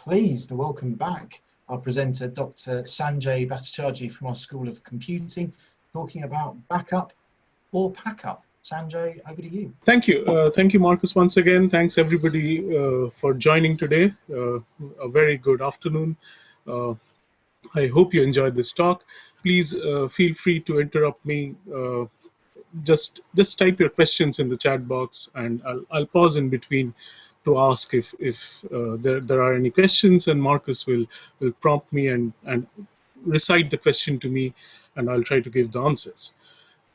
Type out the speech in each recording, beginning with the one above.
pleased to welcome back our presenter, Dr. Sanjay Bhattacharjee from our School of Computing, talking about backup or packup. Sanjay, over to you. Thank you. Thank you, Marcus, once again. Thanks, everybody, for joining today. A very good afternoon. I hope you enjoyed this talk. Please feel free to interrupt me. Just type your questions in the chat box, and I'll pause in between to ask if there are any questions, and Marcus will prompt me and recite the question to me, and I'll try to give the answers.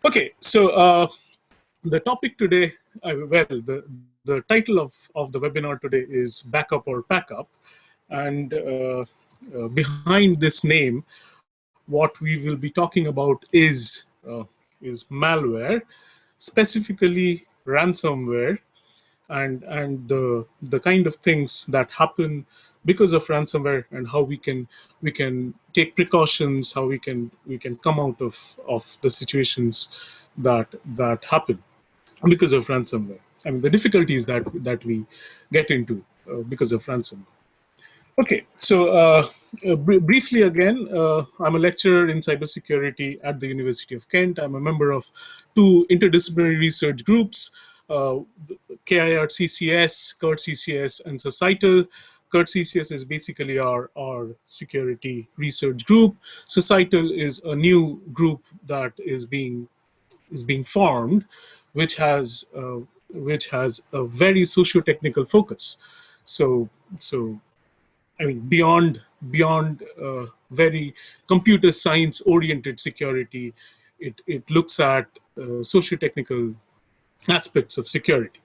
Okay, so the topic today, the title of the webinar today is Backup or Packup, and behind this name, what we will be talking about is malware, specifically ransomware, and the kind of things that happen because of ransomware, and how we can take precautions, how we can come out of the situations that happen because of ransomware. I mean, the difficulties that we get into because of ransomware. Okay, so briefly again, I'm a lecturer in cybersecurity at the University of Kent. I'm a member of 2 interdisciplinary research groups, KIR-CCS, CURT-CCS, and Societal. CURT-CCS is basically our security research group. Societal is a new group that is being formed, which has a very socio-technical focus. So I mean, beyond very computer science oriented security, it looks at socio-technical aspects of security.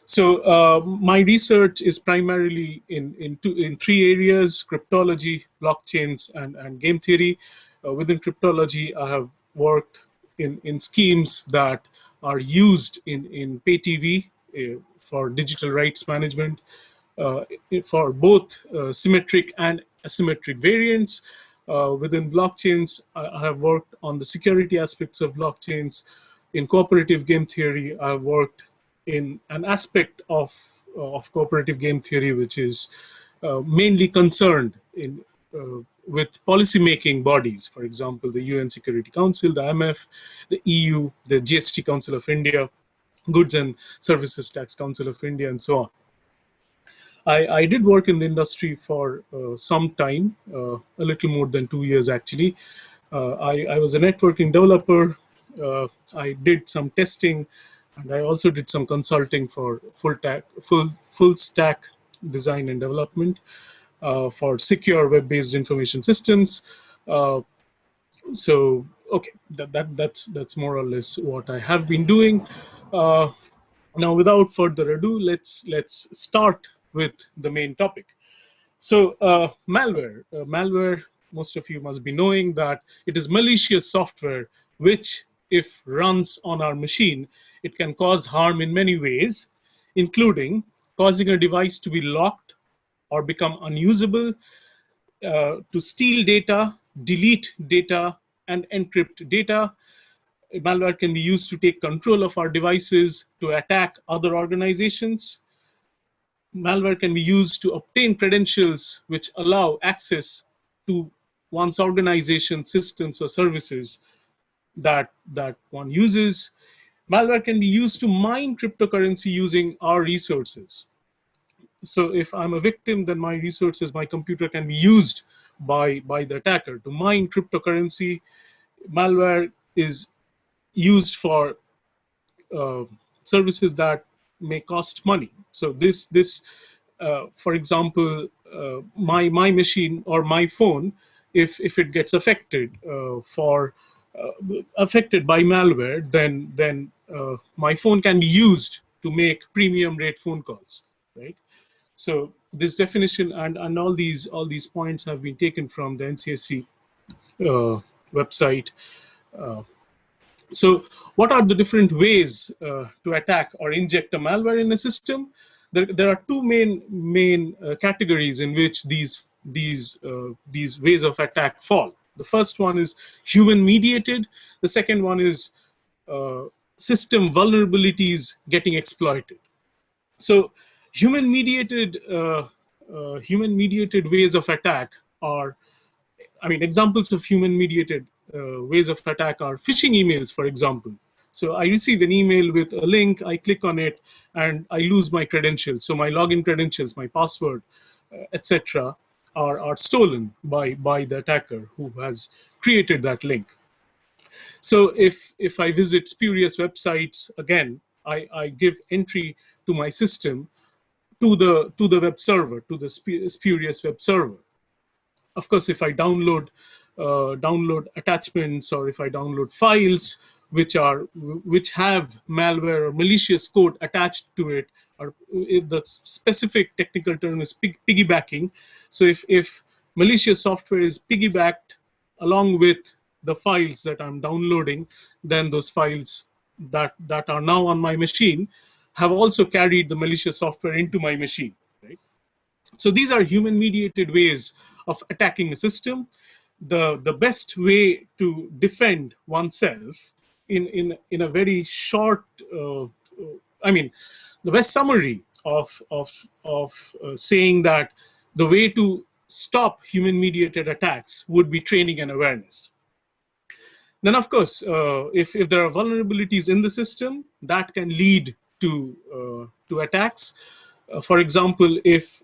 So my research is primarily in 3 areas: cryptology, blockchains, and game theory. Within cryptology, I have worked in schemes that are used in pay TV for digital rights management, for both symmetric and asymmetric variants. Within blockchains, I have worked on the security aspects of blockchains. In cooperative game theory, I have worked in an aspect of cooperative game theory, which is mainly concerned with policy-making bodies. For example, the UN Security Council, the IMF, the EU, the GST Council of India, Goods and Services Tax Council of India, and so on. I did work in the industry for some time, a little more than 2 years actually. I was a networking developer. I did some testing, and I also did some consulting for full stack design and development for secure web-based information systems. So okay, that's more or less what I have been doing. Now, without further ado, let's start with the main topic. So malware. Malware, most of you must be knowing that it is malicious software which, if runs on our machine, it can cause harm in many ways, including causing a device to be locked or become unusable, to steal data, delete data, and encrypt data. Malware can be used to take control of our devices, to attack other organizations. Malware can be used to obtain credentials which allow access to one's organization, systems, or services that one uses. Malware can be used to mine cryptocurrency using our resources. So if I'm a victim, then my resources, my computer, can be used by the attacker to mine cryptocurrency. Malware is used for services that may cost money. So for example, my machine or my phone, if it gets affected affected by malware, then my phone can be used to make premium rate phone calls, right? So this definition and all these points have been taken from the NCSC website. So what are the different ways to attack or inject a malware in a system? There are 2 main categories in which these ways of attack fall. The first one is human mediated. The second one is system vulnerabilities getting exploited. So human mediated human-mediated ways of attack are, I mean, examples of human-mediated ways of attack are phishing emails, for example. So I receive an email with a link, I click on it, and I lose my credentials. So my login credentials, my password, etc., are stolen by the attacker who has created that link. So if I visit spurious websites, again, I give entry to my system to the web server, to the spurious web server. Of course, if I download attachments, or if I download files which have malware or malicious code attached to it, or if the specific technical term is piggybacking. So if malicious software is piggybacked along with the files that I'm downloading, then those files that are now on my machine have also carried the malicious software into my machine, right? So these are human-mediated ways of attacking a system. The best way to defend oneself in a very short, I mean, the best summary of saying that the way to stop human-mediated attacks would be training and awareness. Then, of course, if there are vulnerabilities in the system, that can lead to attacks. For example, if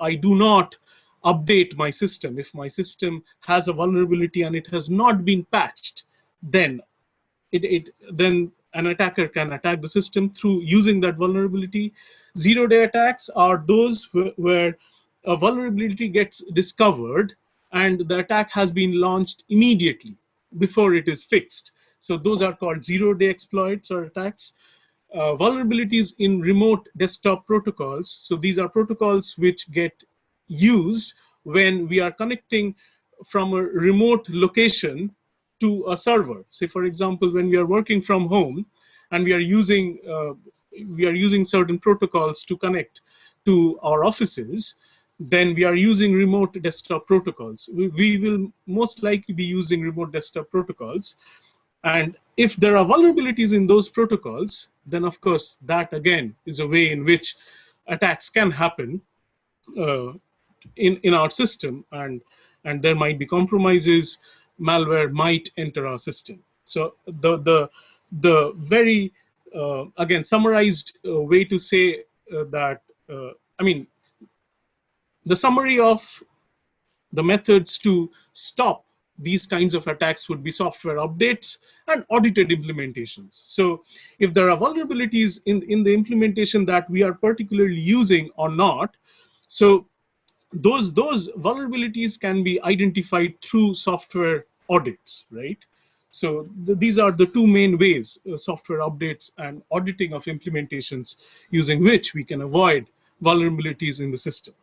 I do not update my system, if my system has a vulnerability and it has not been patched, then then an attacker can attack the system through using that vulnerability. Zero-day attacks are those where a vulnerability gets discovered and the attack has been launched immediately before it is fixed. So those are called zero-day exploits or attacks. Vulnerabilities in remote desktop protocols. So these are protocols which get used when we are connecting from a remote location to a server. Say, for example, when we are working from home and we are using certain protocols to connect to our offices, then we are using remote desktop protocols. We will most likely be using remote desktop protocols. And if there are vulnerabilities in those protocols, then of course that again is a way in which attacks can happen in our system, and there might be compromises. Malware might enter our system. So the very again summarized way to say that I mean, the summary of the methods to stop these kinds of attacks would be software updates and audited implementations. So if there are vulnerabilities in the implementation that we are particularly using or not, so those vulnerabilities can be identified through software audits, right? So these are the two main ways, software updates and auditing of implementations, using which we can avoid vulnerabilities in the system.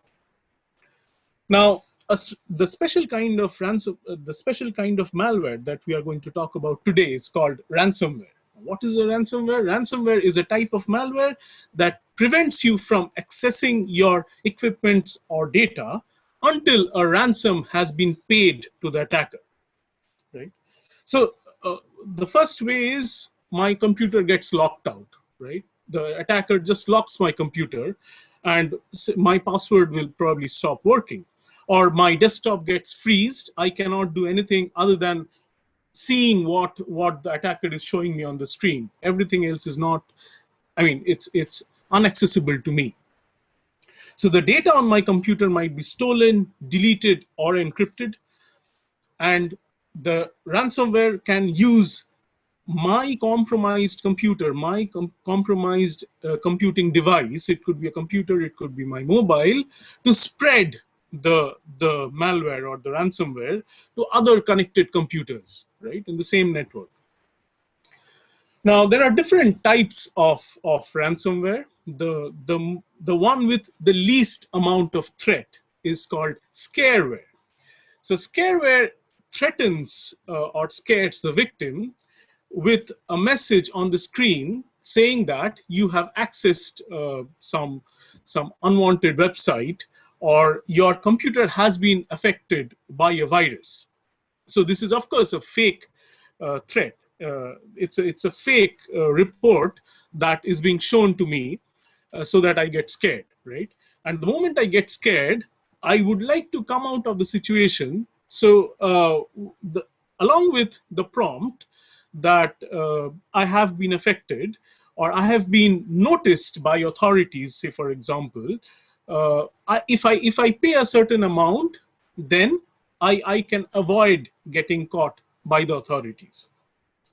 Now, the special kind of malware that we are going to talk about today is called ransomware. What is a ransomware? Ransomware is a type of malware that prevents you from accessing your equipment or data until a ransom has been paid to the attacker, right? So the first way is my computer gets locked out, right? The attacker just locks my computer and my password will probably stop working. Or my desktop gets freezed. I cannot do anything other than seeing what the attacker is showing me on the screen. Everything else is not, I mean, it's inaccessible to me. So the data on my computer might be stolen, deleted, or encrypted. And the ransomware can use my compromised computer, my compromised computing device. It could be a computer, it could be my mobile, to spread the malware or the ransomware to other connected computers, right, in the same network. Now, there are different types of ransomware. The one with the least amount of threat is called scareware. So scareware threatens or scares the victim with a message on the screen saying that you have accessed some unwanted website, or your computer has been affected by a virus. So this is, of course, a fake threat. It's a fake report that is being shown to me so that I get scared, right? And the moment I get scared, I would like to come out of the situation. So along with the prompt that I have been affected or I have been noticed by authorities, say for example, if I pay a certain amount, then I can avoid getting caught by the authorities.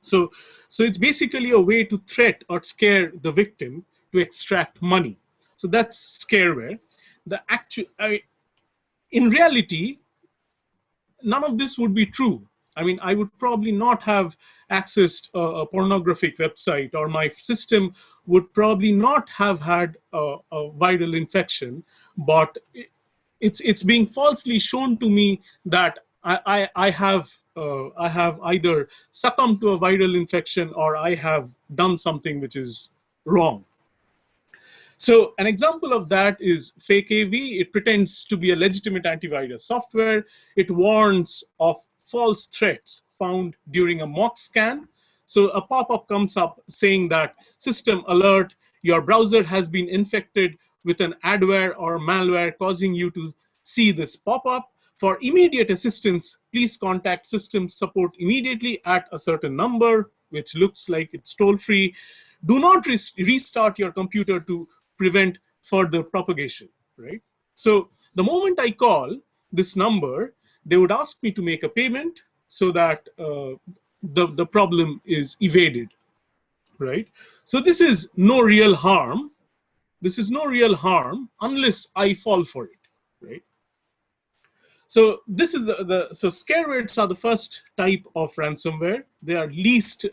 So it's basically a way to threat or scare the victim to extract money. So that's scareware. The actual, in reality, none of this would be true. I mean, I would probably not have accessed a pornographic website, or my system would probably not have had a viral infection, but it's being falsely shown to me that I have either succumbed to a viral infection or I have done something which is wrong. So an example of that is fake AV. It pretends to be a legitimate antivirus software. It warns of false threats found during a mock scan. So a pop-up comes up saying that system alert, your browser has been infected with an adware or malware causing you to see this pop-up. For immediate assistance, please contact system support immediately at a certain number, which looks like it's toll-free. Do not restart your computer to prevent further propagation, right? So the moment I call this number, they would ask me to make a payment so that the problem is evaded, right? So this is no real harm. This is no real harm unless I fall for it, right? So this is so scarewares are the first type of ransomware. They are least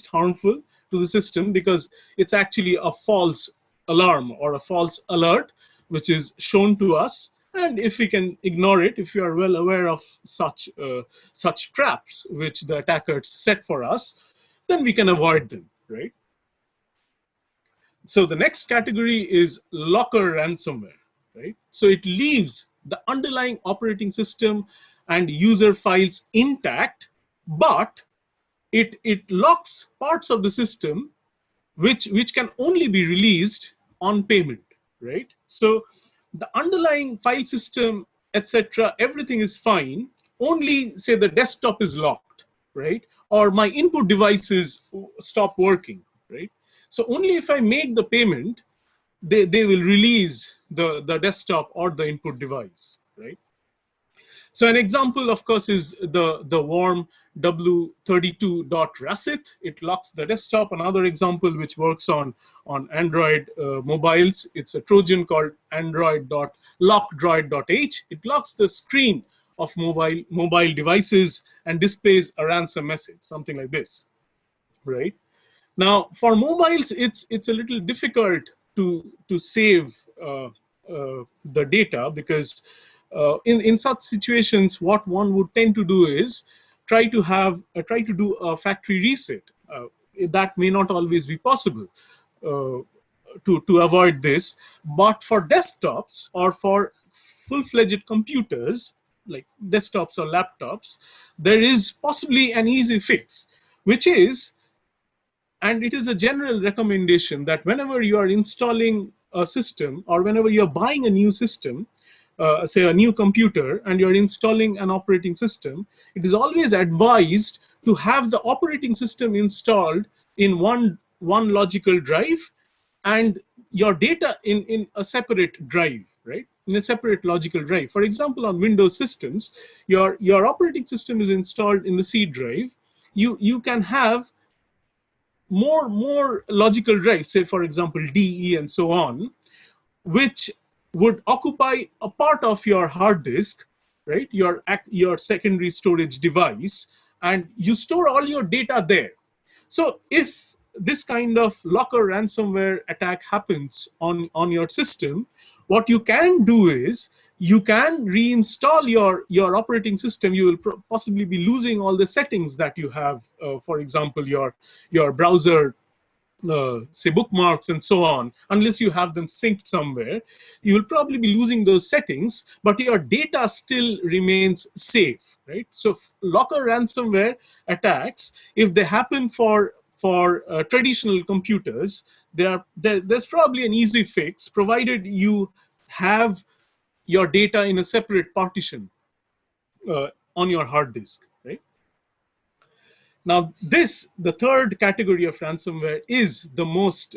harmful to the system because it's actually a false alarm or a false alert which is shown to us. And if we can ignore it, if we are well aware of such traps which the attackers set for us, then we can avoid them, right? So the next category is locker ransomware, right? So it leaves the underlying operating system and user files intact, but it locks parts of the system which can only be released on payment, right? So the underlying file system, etc., everything is fine. Only say the desktop is locked, right? Or my input devices stop working, right? So only if I make the payment, they will release the desktop or the input device, right? So an example, of course, is the worm w32.rasith. It locks the desktop. Another example which works on Android mobiles, it's a Trojan called android.lockdroid.h. It locks the screen of mobile devices and displays a ransom message, something like this, right? Now, for mobiles, it's a little difficult to save the data because in such situations, what one would tend to do is try to do a factory reset. That may not always be possible to avoid this, but for desktops or for full-fledged computers like desktops or laptops, there is possibly an easy fix, which is, and it is a general recommendation, that whenever you are installing a system or whenever you're buying a new system, say a new computer, and you're installing an operating system, it is always advised to have the operating system installed in one logical drive and your data in a separate drive, right? In a separate logical drive. For example, on Windows systems, your operating system is installed in the C drive. You can have more logical drives, say for example DE and so on, which would occupy a part of your hard disk, right? Your secondary storage device, and you store all your data there. So if this kind of locker ransomware attack happens on your system, what you can do is you can reinstall your operating system. You will possibly be losing all the settings that you have, for example, your browser, say bookmarks and so on. Unless you have them synced somewhere, you will probably be losing those settings, but your data still remains safe, right? So locker ransomware attacks, if they happen for traditional computers, there's probably an easy fix, provided you have your data in a separate partition on your hard disk, right? Now, the third category of ransomware is the most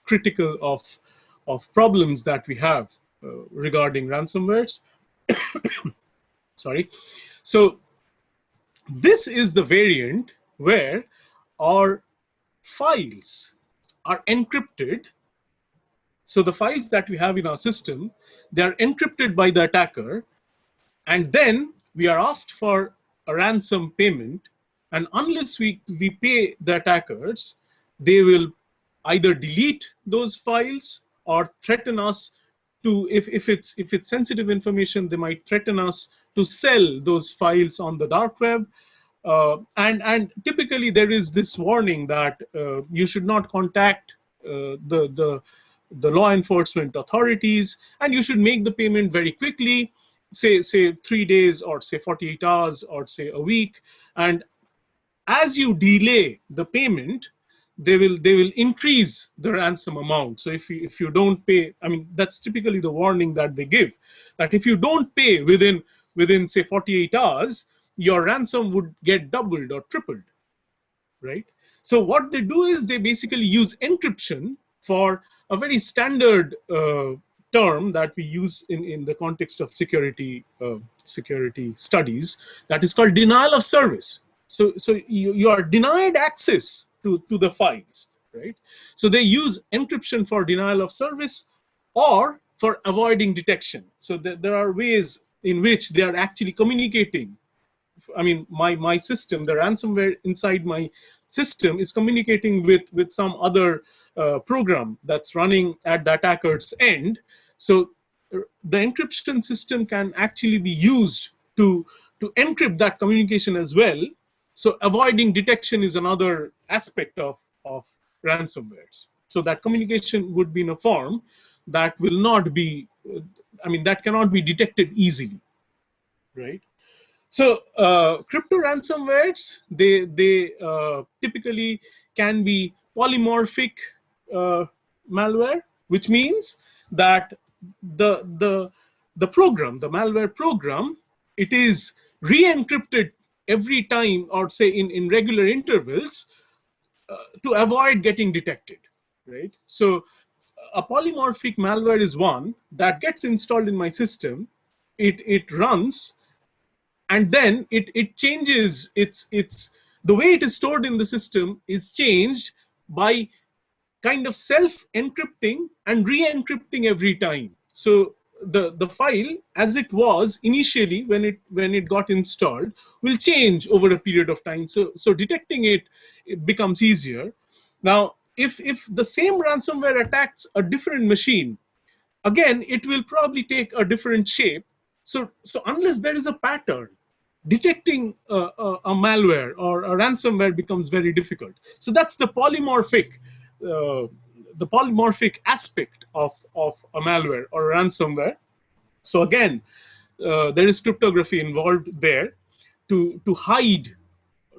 critical of problems that we have regarding ransomwares. Sorry. So this is the variant where our files are encrypted. So the files that we have in our system, they are encrypted by the attacker, and then we are asked for a ransom payment, and unless we pay the attackers, they will either delete those files or threaten us to, if it's sensitive information, they might threaten us to sell those files on the dark web. And typically there is this warning that you should not contact the law enforcement authorities, and you should make the payment very quickly, say 3 days, or say 48 hours, or say a week. And as you delay the payment, they will increase the ransom amount. So if you don't pay, I mean, that's typically the warning that they give, that if you don't pay within say 48 hours, your ransom would get doubled or tripled, right? So what they do is they basically use encryption for a very standard term that we use in the context of security studies, that is called denial of service. So you are denied access to the files, right? So they use encryption for denial of service or for avoiding detection. So there are ways in which they are actually communicating. I mean, my system, the ransomware inside my system is communicating with some other program that's running at the attacker's end. So the encryption system can actually be used to encrypt that communication as well. So avoiding detection is another aspect of ransomwares. So that communication would be in a form that will not be, I mean, that cannot be detected easily, right? So crypto ransomwares, they typically can be polymorphic malware, which means that the program, the malware program, it is re-encrypted every time, or say in regular intervals, to avoid getting detected, right? So a polymorphic malware is one that gets installed in my system, it runs, and then it changes its the way it is stored in the system is changed by kind of self-encrypting and re-encrypting every time. So the file as it was initially when it got installed will change over a period of time. So detecting it becomes easier. Now, if the same ransomware attacks a different machine, again, it will probably take a different shape. So unless there is a pattern, detecting a malware or a ransomware becomes very difficult. So that's the polymorphic aspect of a malware or a ransomware. So again, there is cryptography involved there to hide,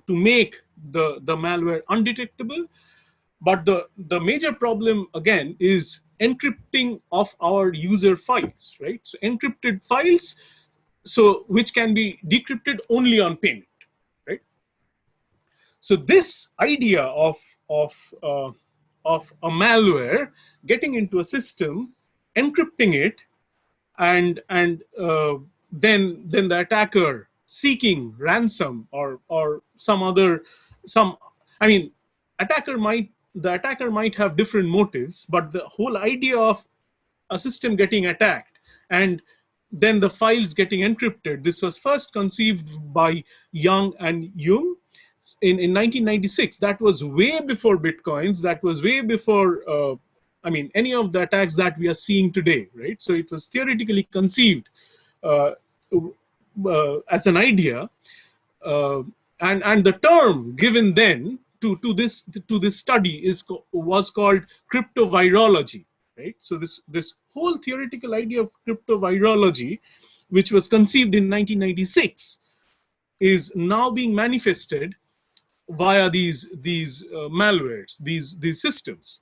to make the malware undetectable. But the major problem again is encrypting of our user files, right? So encrypted files, so which can be decrypted only on payment, right? So this idea of a malware getting into a system, encrypting it, and then the attacker seeking ransom or some other I mean, the attacker might have different motives, but the whole idea of a system getting attacked and then the files getting encrypted, this was first conceived by Young and Jung in 1996. That was way before bitcoins. That was way before I mean, any of the attacks that we are seeing today, right? So it was theoretically conceived as an idea, and the term given then to this study was called cryptovirology, right? So this whole theoretical idea of cryptovirology, which was conceived in 1996, is now being manifested via these malwares, these systems,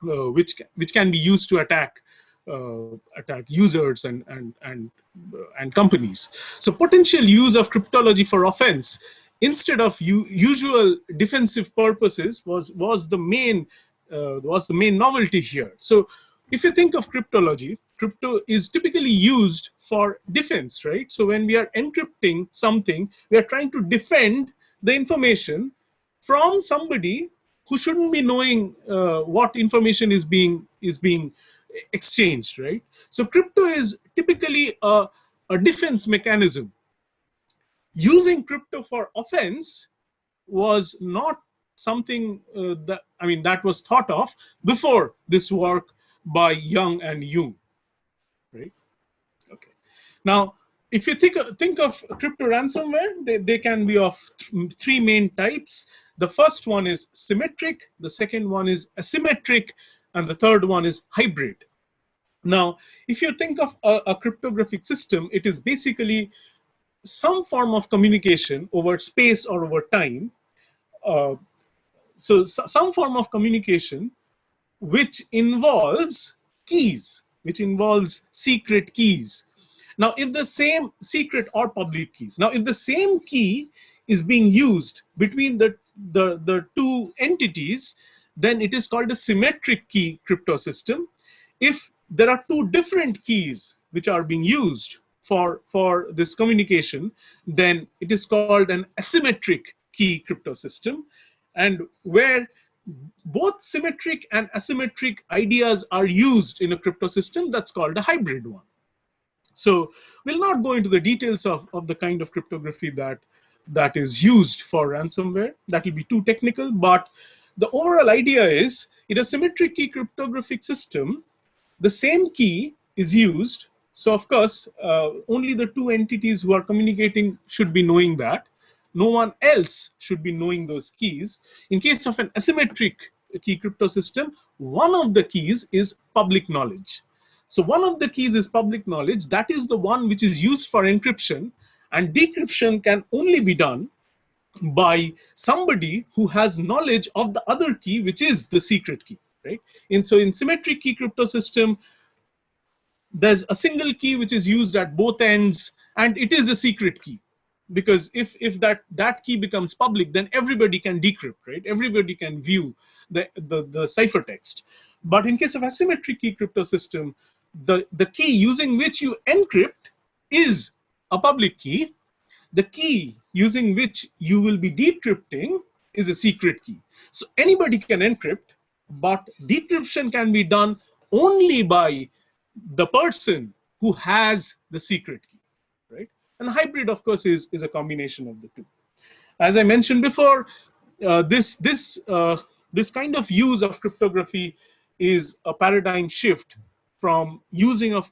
which can be used to attack attack users and companies. So potential use of cryptology for offense instead of usual defensive purposes was the main novelty here. So if you think of cryptology, crypto is typically used for defense, right? So when we are encrypting something, we are trying to defend the information from somebody who shouldn't be knowing what information is being exchanged, right? So crypto is typically a defense mechanism. Using crypto for offense was not something that was thought of before this work by Young and Jung, right? Okay. Now, if you think of crypto ransomware, they can be of three main types. The first one is symmetric, the second one is asymmetric, and the third one is hybrid. Now, if you think of a cryptographic system, it is basically some form of communication over space or over time. So some form of communication which involves keys, which involves secret keys. Now, if the same secret or public keys, now if the same key is being used between the two entities, then it is called a symmetric key crypto system. If there are two different keys which are being used for this communication, then it is called an asymmetric key crypto system. And where both symmetric and asymmetric ideas are used in a crypto system, that's called a hybrid one. So we'll not go into the details of the kind of cryptography that is used for ransomware. That will be too technical, but the overall idea is, in a symmetric key cryptographic system, the same key is used. So of course, only the two entities who are communicating should be knowing that. No one else should be knowing those keys. In case of an asymmetric key crypto system, one of the keys is public knowledge. So one of the keys is public knowledge. That is the one which is used for encryption, and decryption can only be done by somebody who has knowledge of the other key, which is the secret key, right? And so in symmetric key crypto system, there's a single key which is used at both ends, and it is a secret key. Because if that key becomes public, then everybody can decrypt, right? Everybody can view the ciphertext. But in case of asymmetric key crypto system, the key using which you encrypt is a public key. The key using which you will be decrypting is a secret key. So anybody can encrypt, but decryption can be done only by the person who has the secret key, right? And hybrid, of course, is a combination of the two. As I mentioned before, this kind of use of cryptography is a paradigm shift from use of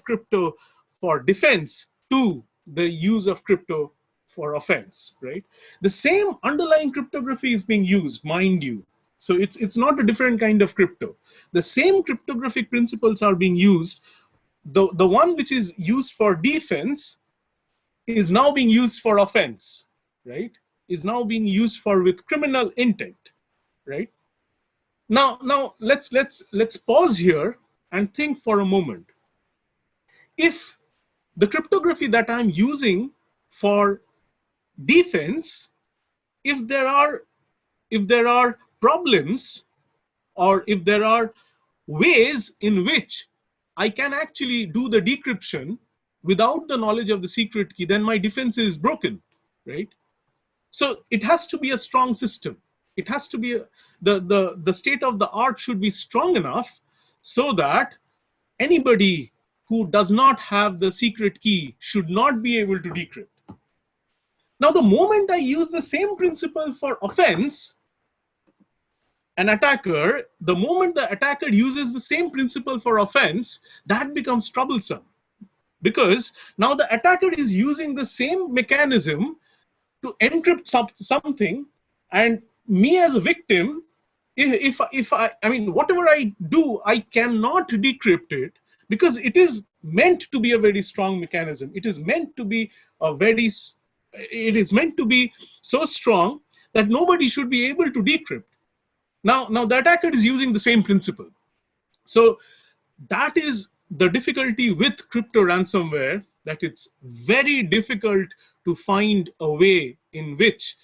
crypto for defense to the use of crypto for offense, right? The same underlying cryptography is being used, mind you. So it's not a different kind of crypto. The same cryptographic principles are being used. The one which is used for defense is now being used for offense, right? Is now being used with criminal intent, right? Now let's pause here and think for a moment. If the cryptography that I'm using for defense, if there are problems, or if there are ways in which I can actually do the decryption without the knowledge of the secret key, then my defense is broken, right? So it has to be a strong system. It has to be the state of the art should be strong enough so that anybody who does not have the secret key should not be able to decrypt. Now, the moment I use the same principle for offense, the moment the attacker uses the same principle for offense, that becomes troublesome. Because now the attacker is using the same mechanism to encrypt something, and me as a victim, whatever I do, I cannot decrypt it because it is meant to be a very strong mechanism. It is meant to be so strong that nobody should be able to decrypt. Now the attacker is using the same principle. So that is the difficulty with crypto ransomware, that it's very difficult to find a way in which,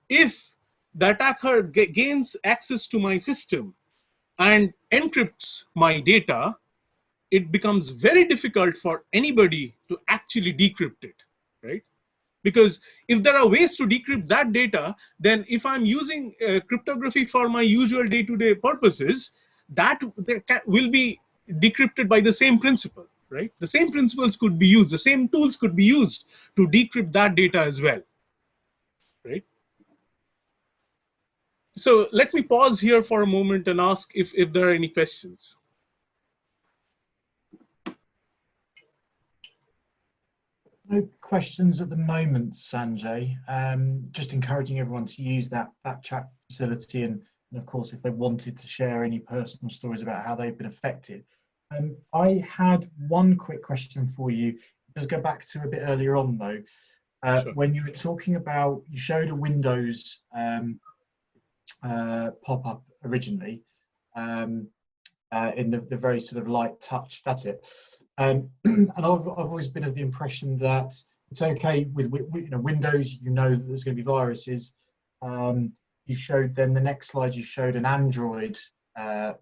if the attacker gains access to my system and encrypts my data, it becomes very difficult for anybody to actually decrypt it, right? Because if there are ways to decrypt that data, then if I'm using cryptography for my usual day-to-day purposes, that will be decrypted by the same principle, right? The same principles could be used, the same tools could be used to decrypt that data as well, right? So let me pause here for a moment and ask if there are any questions. No questions at the moment, Sanjay. Just encouraging everyone to use that chat facility, and of course, if they wanted to share any personal stories about how they've been affected. I had one quick question for you. Let's go back to a bit earlier on, though. Sure. When you were talking about, you showed a Windows pop-up originally in the very sort of light touch. That's it. And I've always been of the impression that it's okay with Windows. You know that there's going to be viruses. You showed then the next slide. You showed an Android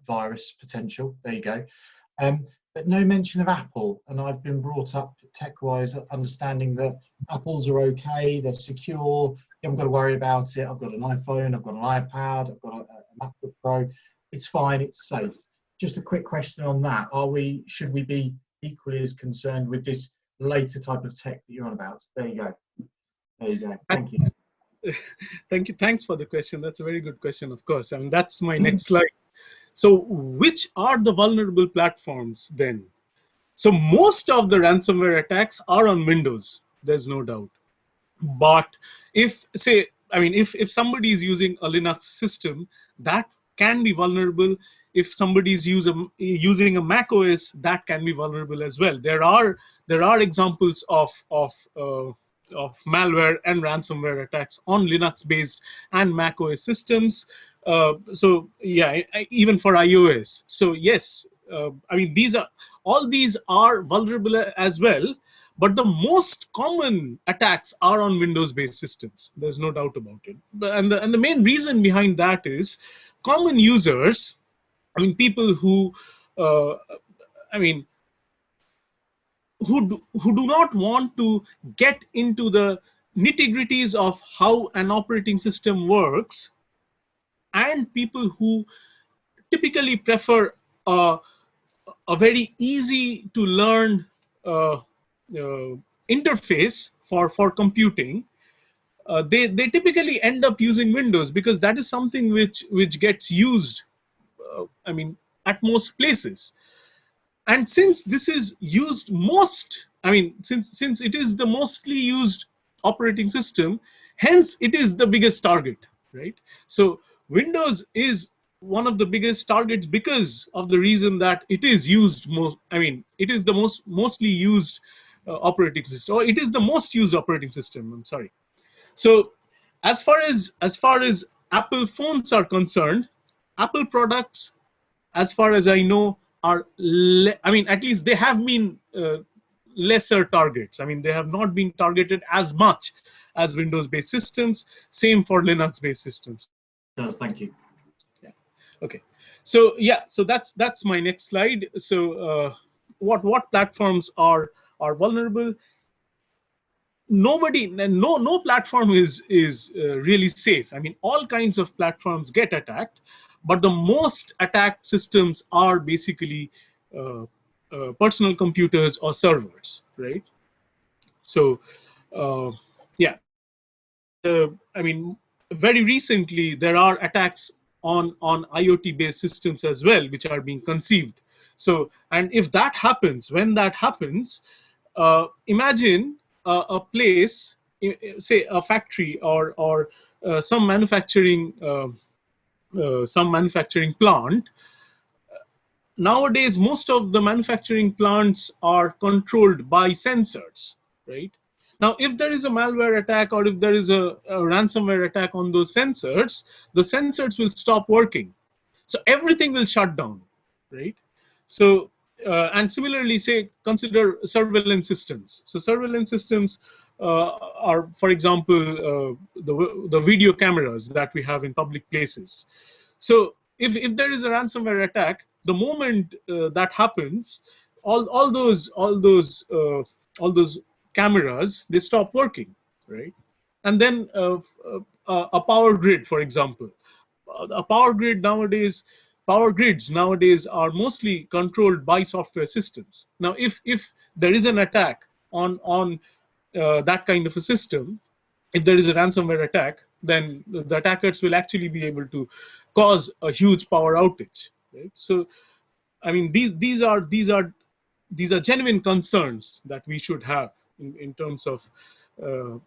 virus potential. There you go. But no mention of Apple. And I've been brought up tech-wise understanding that Apples are okay. They're secure. You haven't got to worry about it. I've got an iPhone. I've got an iPad. I've got a MacBook Pro. It's fine. It's safe. Just a quick question on that. Should we be equally as concerned with this later type of tech that you're on about? There you go. There you go. Thank you. Thank you. Thanks for the question. That's a very good question, of course. And that's my next slide. So which are the vulnerable platforms then? So most of the ransomware attacks are on Windows. There's no doubt. But if somebody is using a Linux system, that can be vulnerable. If somebody is using a Mac OS, that can be vulnerable as well. There are examples of malware and ransomware attacks on Linux-based and Mac OS systems. So yeah, even for iOS. So yes, all these are vulnerable as well. But the most common attacks are on Windows-based systems. There's no doubt about it. And the main reason behind that is common users. People who, who do not want to get into the nitty-gritties of how an operating system works, and people who typically prefer a very easy to learn interface for computing. They typically end up using Windows because that is something which gets used at most places. And since this is used most, since it is the mostly used operating system, hence it is the biggest target, right? So Windows is one of the biggest targets because of the reason that it is used most. It is the mostly used operating system, or it is the most used operating system. I'm sorry. So as far as Apple phones are concerned, Apple products, as far as I know, are at least they have been lesser targets. They have not been targeted as much as Windows-based systems. Same for Linux-based systems. Yes, thank you. Yeah. Okay. So yeah. So that's my next slide. So what platforms are vulnerable? No platform is really safe. All kinds of platforms get attacked, but the most attacked systems are basically personal computers or servers, right? So yeah, very recently there are attacks on IoT based systems as well, which are being conceived. So, and if that happens, when that happens, imagine a place, say a factory or some manufacturing plant. Nowadays, most of the manufacturing plants are controlled by sensors, right? Now, if there is a malware attack or if there is a ransomware attack on those sensors, the sensors will stop working. So everything will shut down, right? So and similarly, say, consider surveillance systems. So surveillance systems are, for example, the video cameras that we have in public places. So if there is a ransomware attack, the moment that happens, all those cameras, they stop working, right? And then a power grid, for example, power grids nowadays are mostly controlled by software systems. Now, if there is an attack on that kind of a system, if there is a ransomware attack, then the attackers will actually be able to cause a huge power outage, right? So, I mean, these are genuine concerns that we should have in terms of uh,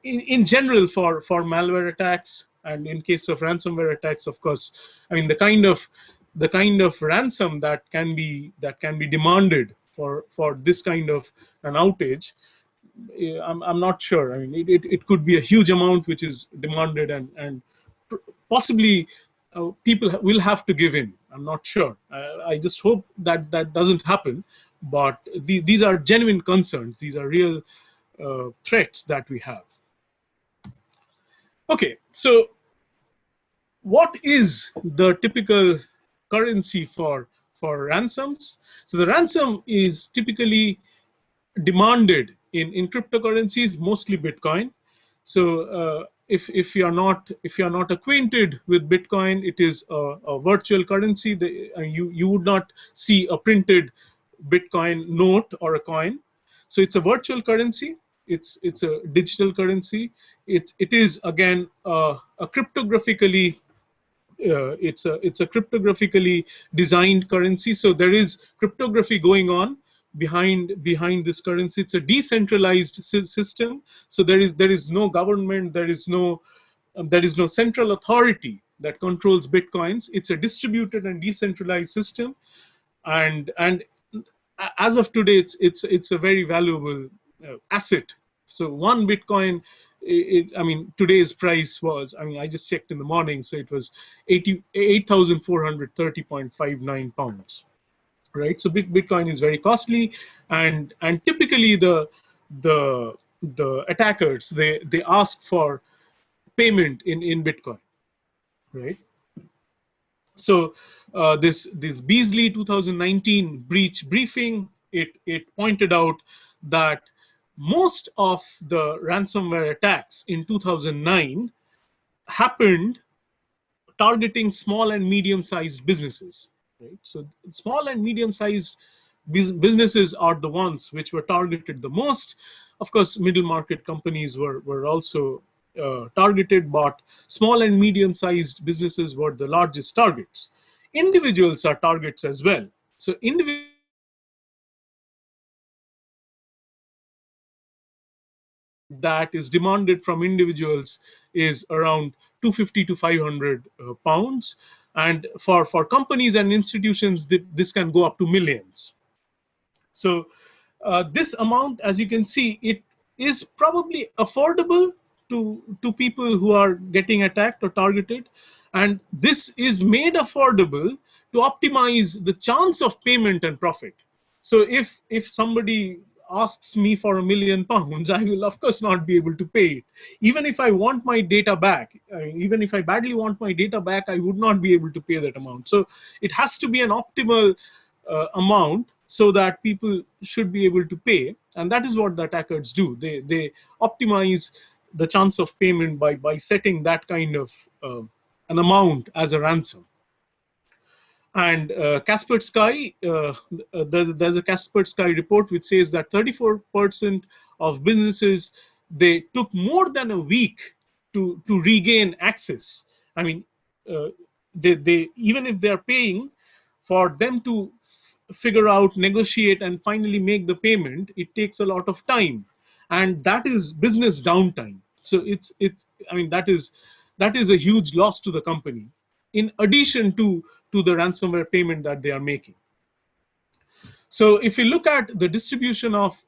in general for malware attacks, and in case of ransomware attacks, of course. I mean, the kind of ransom that can be demanded for this kind of an outage, I'm not sure. I mean, it could be a huge amount which is demanded, and possibly people will have to give in. I'm not sure. I just hope that that doesn't happen. But these are genuine concerns. These are real threats that we have. Okay, so what is the typical currency for ransoms? So the ransom is typically demanded in cryptocurrencies, mostly Bitcoin. So if you are not acquainted with Bitcoin, it is a virtual currency. You would not see a printed Bitcoin note or a coin. So it's a virtual currency. It's a digital currency. It is again a cryptographically it's a cryptographically designed currency. So there is cryptography going on behind this currency. It's a decentralized system. So there is no government. There is no central authority that controls bitcoins. It's a distributed and decentralized system, and as of today, it's a very valuable asset. So one Bitcoin, I mean, today's price was, I mean, I just checked in the morning, so it was 8,430.59 pounds, right? So Bitcoin is very costly, and typically the attackers, they ask for payment in Bitcoin, right? So this Beasley 2019 breach briefing, it pointed out that most of the ransomware attacks in 2009 happened targeting small and medium-sized businesses, right? So small and medium-sized businesses are the ones which were targeted the most. Of course, middle market companies were also targeted, but small and medium-sized businesses were the largest targets. Individuals are targets as well. So individuals, that is demanded from individuals is around 250 to 500 pounds, and for companies and institutions, this can go up to millions. So this amount, as you can see, it is probably affordable to people who are getting attacked or targeted, and this is made affordable to optimize the chance of payment and profit. So if somebody asks me for £1 million, I will of course not be able to pay it. Even if I want my data back, even if I badly want my data back, I would not be able to pay that amount. So it has to be an optimal amount so that people should be able to pay, and that is what the attackers do. They optimize the chance of payment by setting that kind of an amount as a ransom. And Kaspersky, there's a Kaspersky report which says that 34% of businesses, they took more than a week to regain access. I mean, they even if they're paying, for them to figure out, negotiate, and finally make the payment, it takes a lot of time, and that is business downtime. So I mean, that is a huge loss to the company, in addition to the ransomware payment that they are making. So if you look at the distribution of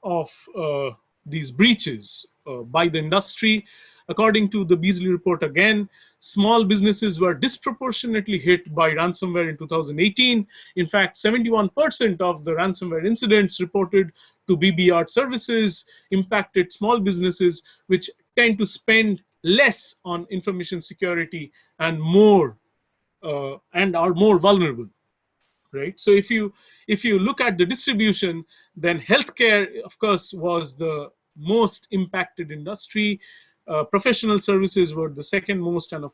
these breaches by the industry, according to the Beasley report again, small businesses were disproportionately hit by ransomware in 2018. In fact, 71% of the ransomware incidents reported to BBR services impacted small businesses, which tend to spend less on information security and more and are more vulnerable. Right. So if you look at the distribution, then healthcare, of course, was the most impacted industry. Professional services were the second most, and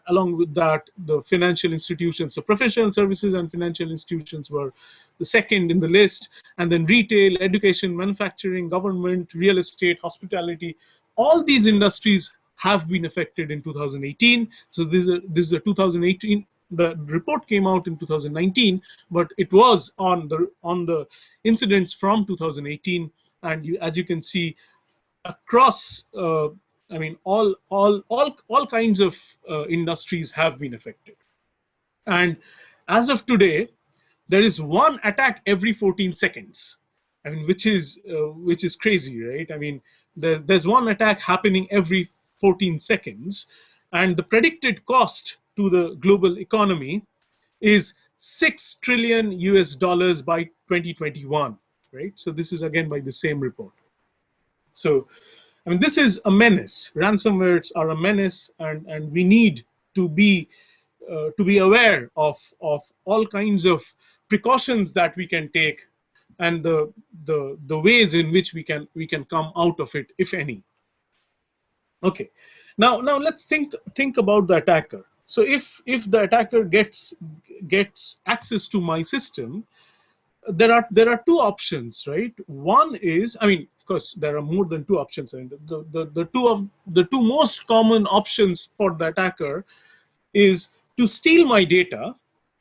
along with that, the financial institutions. So professional services and financial institutions were the second in the list, and then retail, education, manufacturing, government, real estate, hospitality. All these industries have been affected in 2018. So this is a 2018. The report came out in 2019, but it was on the incidents from 2018, and as you can see, across, I mean, all kinds of industries have been affected. And as of today, there is one attack every 14 seconds. I mean, which is crazy, right? I mean, there's one attack happening every 14 seconds, and the predicted cost to the global economy is $6 trillion by 2021, right? So this is again by the same report. So, I mean, this is a menace. Ransomwares are a menace, and we need to be aware of all kinds of precautions that we can take, and the ways in which we can come out of it, if any. Okay, now let's think about the attacker. So if the attacker gets access to my system, there are two options, right? One is, I mean, of course, there are more than two options. I mean, the two most common options for the attacker is to steal my data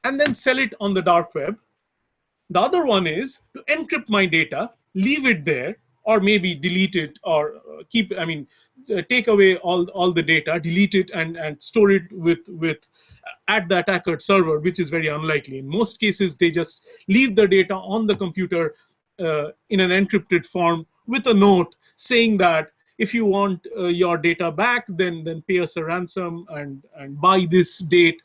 and then sell it on the dark web. The other one is to encrypt my data, leave it there, or maybe delete it, or keep, I mean, take away all the data, delete it, and store it with at the attacker's server, which is very unlikely. In most cases, they just leave the data on the computer in an encrypted form with a note saying that if you want your data back, then pay us a ransom and by this date,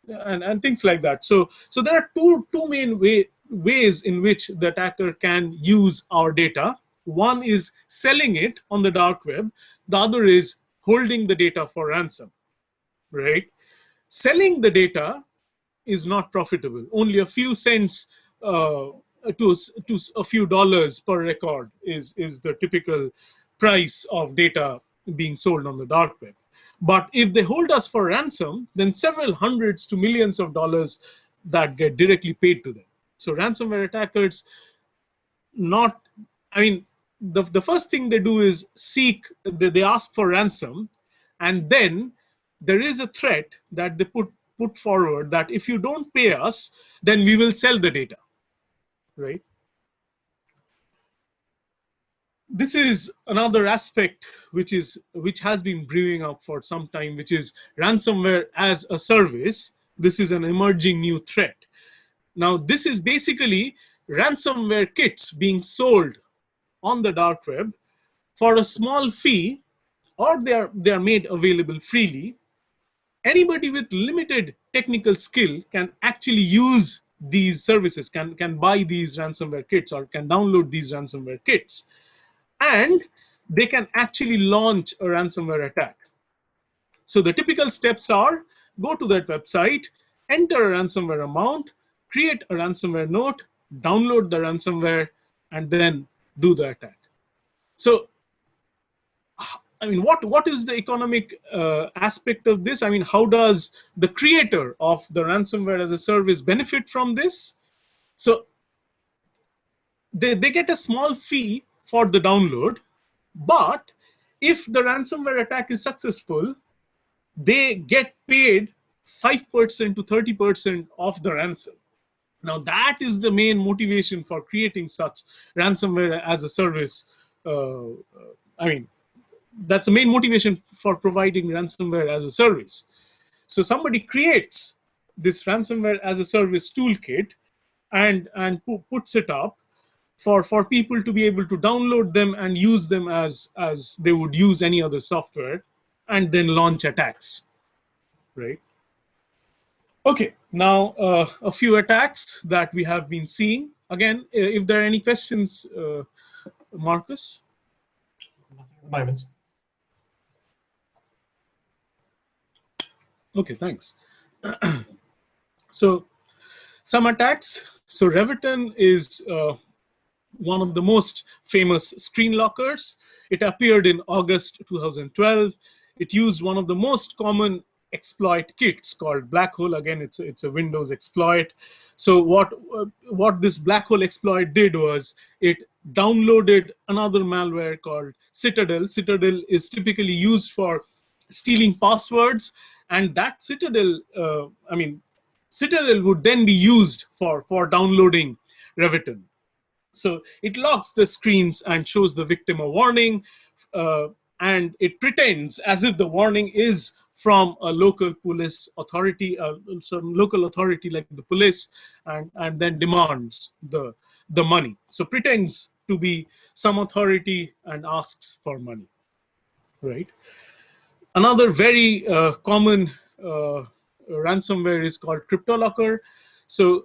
and things like that. So there are two main ways in which the attacker can use our data. One is selling it on the dark web. The other is holding the data for ransom, right? Selling the data is not profitable. Only a few cents to a few dollars per record is the typical price of data being sold on the dark web. But if they hold us for ransom, then several hundreds to millions of dollars that get directly paid to them. So ransomware attackers, the first thing they do is they ask for ransom, and then there is a threat that they put forward that if you don't pay us, then we will sell the data, right? This is another aspect which has been brewing up for some time, which is ransomware as a service. This is an emerging new threat. Now, this is basically ransomware kits being sold on the dark web for a small fee, or they are made available freely. Anybody with limited technical skill can actually use these services, can buy these ransomware kits or can download these ransomware kits, and they can actually launch a ransomware attack. So the typical steps are: go to that website, enter a ransomware amount, create a ransomware note, download the ransomware, and then do the attack. So, I mean, what is the economic aspect of this? I mean, how does the creator of the ransomware as a service benefit from this? So they get a small fee for the download, but if the ransomware attack is successful, they get paid 5% to 30% of the ransom. Now, that is the main motivation for creating such ransomware as a service. I mean, that's the main motivation for providing ransomware as a service. So somebody creates this ransomware as a service toolkit and puts it up for people to be able to download them and use them as they would use any other software, and then launch attacks. right? Okay, now a few attacks that we have been seeing. Again, if there are any questions, Marcus? Nothing at the moment. Okay, thanks. So some attacks. So Reviton is one of the most famous screen lockers. It appeared in August 2012. It used one of the most common exploit kits called black hole. Again, it's a Windows exploit. So what this black hole exploit did was it downloaded another malware called Citadel. Citadel is typically used for stealing passwords, and that Citadel, Citadel would then be used for downloading Reviton. So it locks the screens and shows the victim a warning, and it pretends as if the warning is from a local police authority, some local authority like the police, and then demands the money. So pretends to be some authority and asks for money, right? Another very common ransomware is called CryptoLocker. So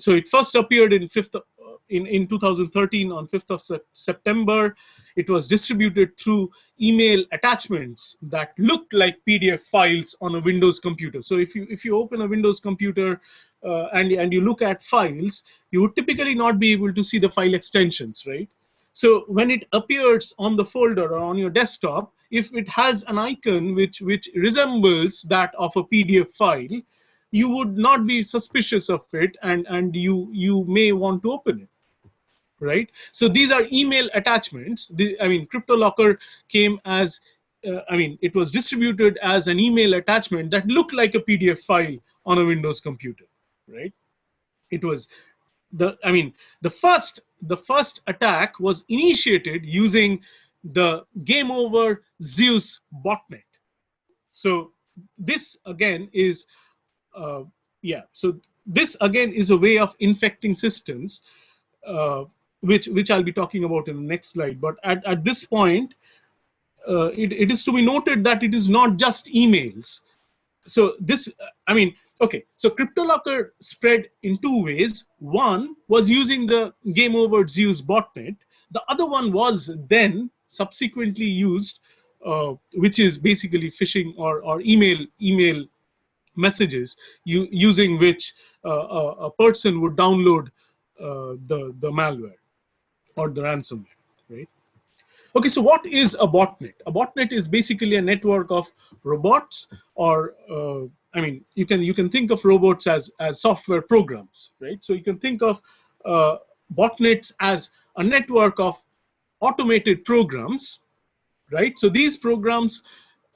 it first appeared in 2013 on 5th of September. It was distributed through email attachments that looked like PDF files on a Windows computer. So if you open a Windows computer and you look at files, you would typically not be able to see the file extensions, right? So when it appears on the folder or on your desktop, if it has an icon which resembles that of a PDF file, you would not be suspicious of it, and you may want to open it, right? So these are email attachments. CryptoLocker came as, it was distributed as an email attachment that looked like a PDF file on a Windows computer, right? It was the first attack was initiated using the Game Over Zeus botnet. So this again is this again is a way of infecting systems, which I'll be talking about in the next slide. But at this point, it is to be noted that it is not just emails. So this, so CryptoLocker spread in two ways. One was using the Game Over Zeus botnet. The other one was then subsequently used, which is basically phishing or email messages, using which a person would download the malware or the ransomware, right? Okay, so what is a botnet? A botnet is basically a network of robots, or you can think of robots as software programs, right? So you can think of botnets as a network of automated programs, right? So these programs,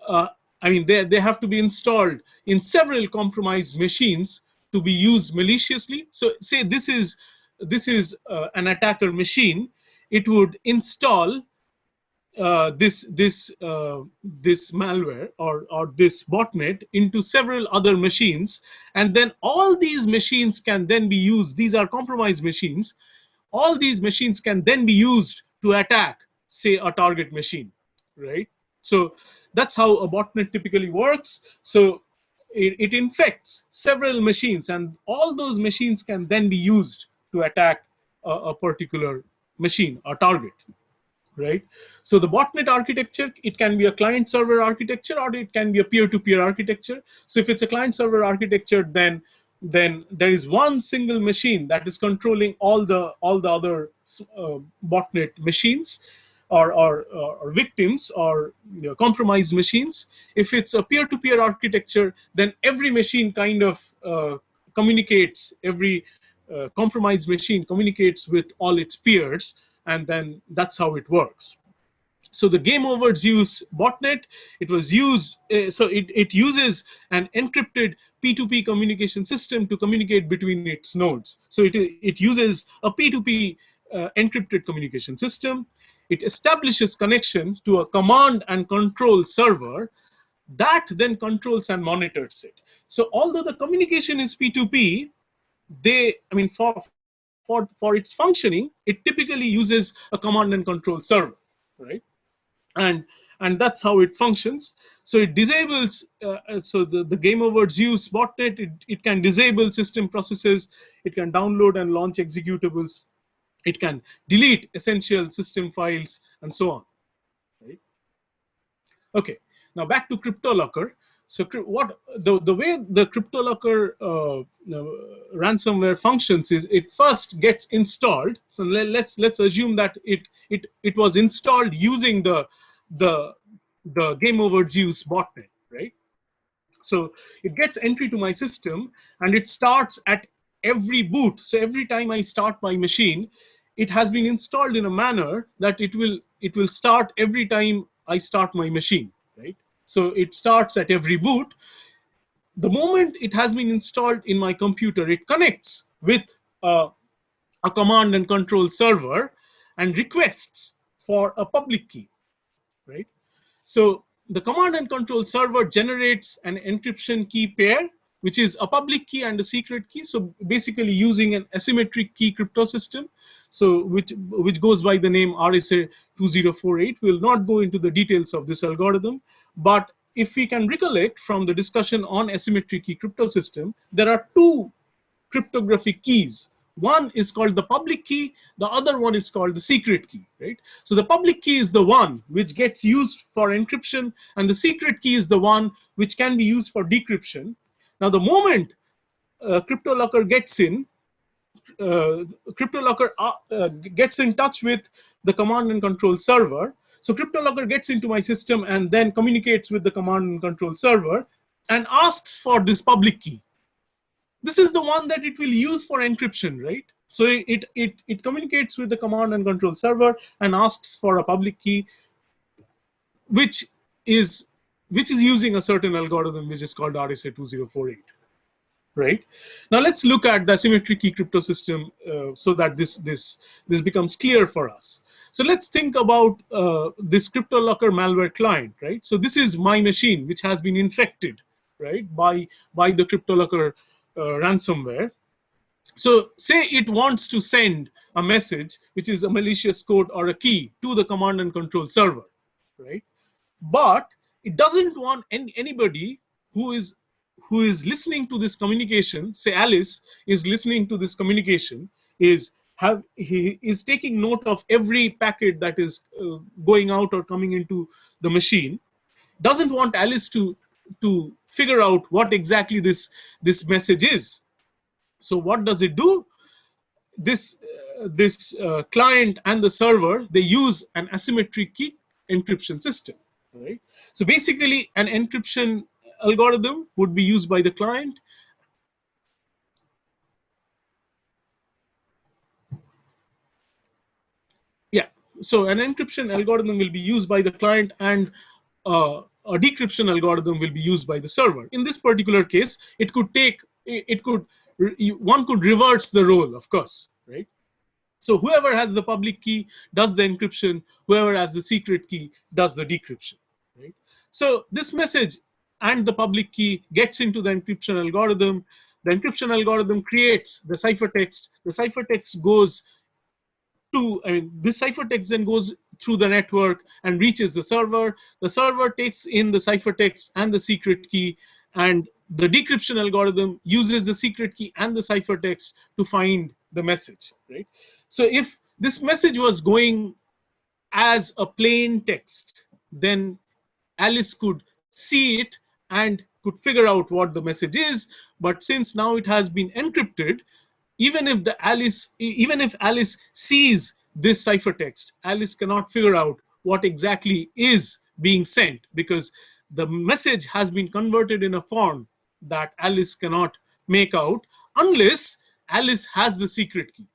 they have to be installed in several compromised machines to be used maliciously. So say this is an attacker machine. It would install this malware or this botnet into several other machines, and then all these machines can then be used. These are compromised machines. All these machines can then be used to attack, say, a target machine, right? So that's how a botnet typically works. So it infects several machines, and all those machines can then be used to attack a particular machine or target, right? So the botnet architecture, it can be a client-server architecture, or it can be a peer-to-peer architecture. So if it's a client-server architecture, then there is one single machine that is controlling all the other botnet machines or victims or compromised machines. If it's a peer-to-peer architecture, then every machine kind of communicates, every compromised machine communicates with all its peers, and then that's how it works. So the Game Over Zeus botnet, it was used, it uses an encrypted P2P communication system to communicate between its nodes. So it uses a P2P encrypted communication system. It establishes connection to a command and control server that then controls and monitors it. So although the communication is P2P, for its functioning, it typically uses a command and control server, right? And and that's how it functions. So it disables, so the game over's use botnet, it can disable system processes, it can download and launch executables, it can delete essential system files, and so on. Right? Okay, now back to CryptoLocker. So what the way the CryptoLocker ransomware functions is it first gets installed. So let's assume that it was installed using the game over's use botnet, right? So it gets entry to my system and it starts at every boot. So every time I start my machine, it has been installed in a manner that it will start every time I start my machine, right? So it starts at every boot. The moment it has been installed in my computer, it connects with a command and control server and requests for a public key, right? So the command and control server generates an encryption key pair, which is a public key and a secret key. So basically using an asymmetric key crypto system, so which goes by the name RSA 2048. We'll not go into the details of this algorithm, but if we can recollect from the discussion on asymmetric key crypto system, there are two cryptographic keys. One is called the public key, the other one is called the secret key, right? So the public key is the one which gets used for encryption, and the secret key is the one which can be used for decryption. Now, the moment CryptoLocker gets in, gets in touch with the command and control server. So CryptoLocker gets into my system and then communicates with the command and control server and asks for this public key. This is the one that it will use for encryption, right? So it communicates with the command and control server and asks for a public key, which is using a certain algorithm which is called RSA 2048. Right? Now let's look at the asymmetric key crypto system so that this becomes clear for us. So let's think about this CryptoLocker malware client, right? So this is my machine which has been infected, right, by the CryptoLocker ransomware. So say it wants to send a message which is a malicious code or a key to the command and control server, right? But it doesn't want anybody who is listening to this communication, say Alice is listening to this communication, he is taking note of every packet that is going out or coming into the machine, doesn't want Alice to figure out what exactly this message is. So what does it do? This client and the server, they use an asymmetric key encryption system, right? So basically an encryption algorithm would be used by the client. Yeah, so an encryption algorithm will be used by the client and a decryption algorithm will be used by the server. In this particular case, one could reverse the role, of course, right? So whoever has the public key does the encryption, whoever has the secret key does the decryption, right? So this message and the public key gets into the encryption algorithm. The encryption algorithm creates the ciphertext. The ciphertext goes to, this ciphertext then goes through the network and reaches the server. The server takes in the ciphertext and the secret key, and the decryption algorithm uses the secret key and the ciphertext to find the message, right? So if this message was going as a plain text, then Alice could see it and could figure out what the message is. But since now it has been encrypted, even if Alice sees this ciphertext, Alice cannot figure out what exactly is being sent, because the message has been converted in a form that Alice cannot make out unless Alice has the secret key.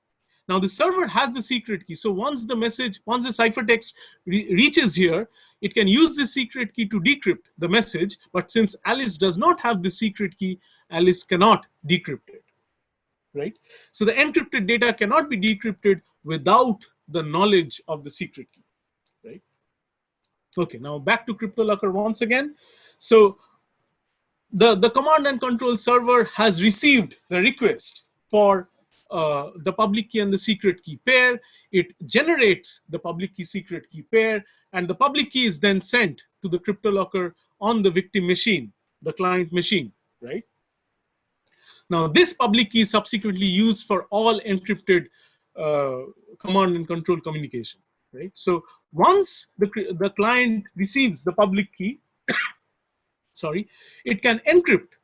Now the server has the secret key. So once the ciphertext reaches here, it can use the secret key to decrypt the message. But since Alice does not have the secret key, Alice cannot decrypt it, right? So the encrypted data cannot be decrypted without the knowledge of the secret key, right? Okay, now back to CryptoLocker once again. So the command and control server has received the request for the public key and the secret key pair. It generates the public key secret key pair and the public key is then sent to the CryptoLocker on the victim machine, the client machine, right? Now, this public key is subsequently used for all encrypted command and control communication, right? So once the client receives the public key, sorry, it can encrypt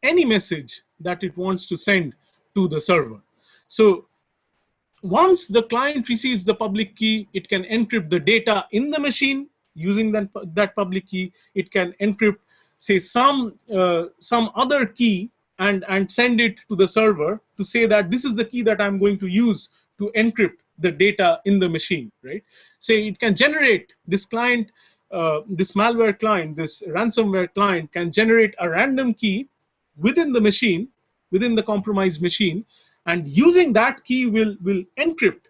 any message that it wants to send to the server. So once the client receives the public key, it can encrypt the data in the machine using that public key. It can encrypt, say, some other key and send it to the server to say that this is the key that I'm going to use to encrypt the data in the machine, right? Say it can generate this client, this malware client, this ransomware client can generate a random key within the machine, within the compromised machine, and using that key will encrypt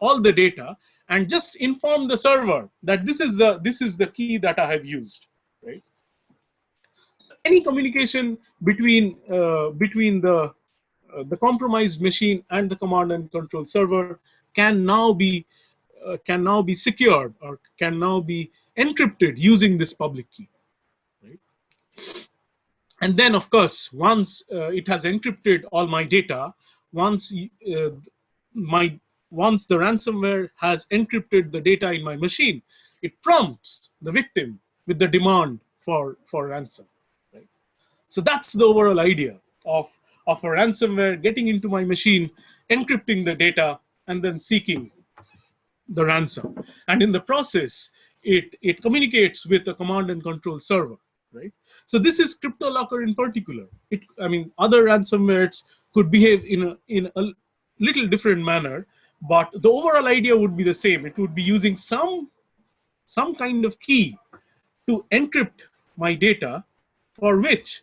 all the data and just inform the server that this is the key that I have used, right? So any communication between the compromised machine and the command and control server can now be secured or can now be encrypted using this public key, right? And then, of course, once it has encrypted all my data, once once the ransomware has encrypted the data in my machine, it prompts the victim with the demand for ransom, right? So that's the overall idea of a ransomware getting into my machine, encrypting the data, and then seeking the ransom. And in the process, it communicates with the command and control server, right? So this is CryptoLocker in particular. I mean, other ransomwares could behave in a little different manner, but the overall idea would be the same. It would be using some kind of key to encrypt my data, for which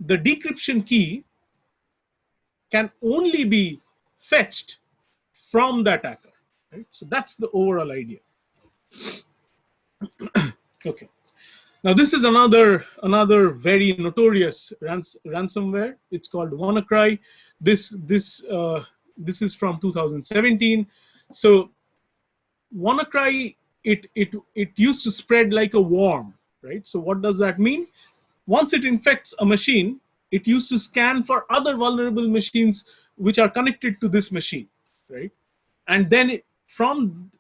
the decryption key can only be fetched from the attacker, right? So that's the overall idea. Okay. Now this is another very notorious ransomware. It's called WannaCry. This is from 2017. So WannaCry, it used to spread like a worm, right? So what does that mean? Once it infects a machine, it used to scan for other vulnerable machines which are connected to this machine, right? And then from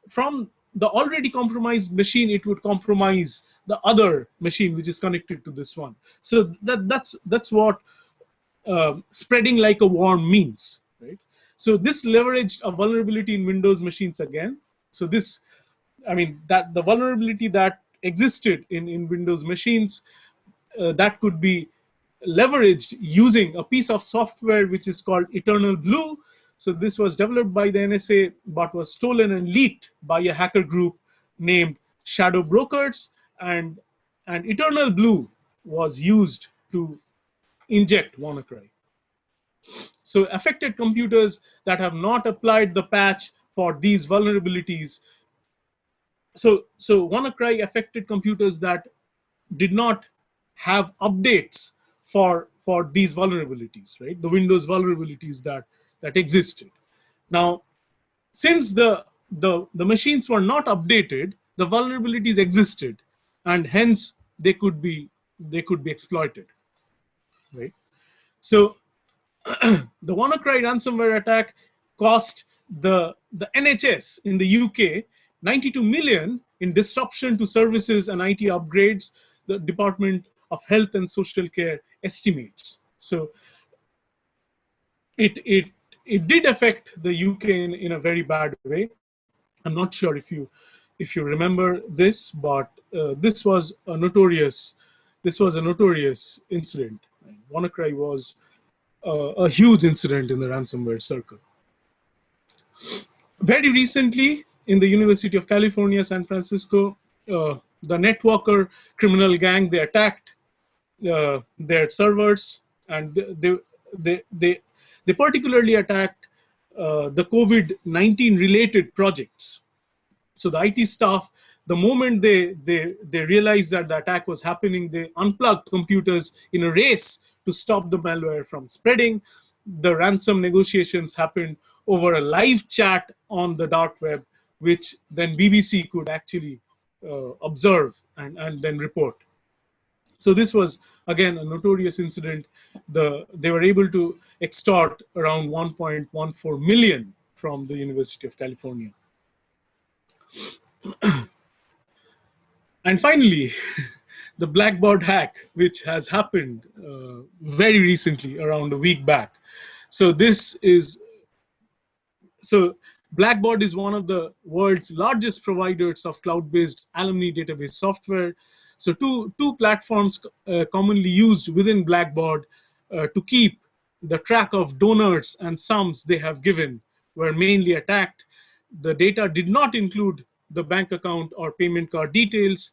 the already compromised machine, it would compromise the other machine which is connected to this one. So that's what spreading like a worm means, right? So this leveraged a vulnerability in Windows machines again. So this, I mean, that the vulnerability that existed in Windows machines, that could be leveraged using a piece of software which is called Eternal Blue. So this was developed by the NSA, but was stolen and leaked by a hacker group named Shadow Brokers, and Eternal Blue was used to inject WannaCry. So affected computers that have not applied the patch for these vulnerabilities. So WannaCry affected computers that did not have updates for these vulnerabilities, right? The Windows vulnerabilities that existed. Now, since the machines were not updated, the vulnerabilities existed, and hence they could be exploited, right? So the WannaCry ransomware attack cost the NHS in the UK 92 million in disruption to services and IT upgrades, the Department of Health and Social Care estimates. So it did affect the UK in a very bad way. I'm not sure if you remember this, but this was a notorious incident. WannaCry was a huge incident in the ransomware circle. Very recently, in the University of California, San Francisco, the Networker criminal gang, they attacked their servers, and they particularly attacked the COVID-19 related projects. So the IT staff, the moment they realized that the attack was happening, they unplugged computers in a race to stop the malware from spreading. The ransom negotiations happened over a live chat on the dark web, which then BBC could actually observe and then report. So this was, again, a notorious incident. They were able to extort around 1.14 million from the University of California. And finally, the Blackbaud hack, which has happened very recently, around a week back. So Blackbaud is one of the world's largest providers of cloud-based alumni database software. So two platforms commonly used within Blackbaud to keep the track of donors and sums they have given were mainly attacked. The data did not include the bank account or payment card details.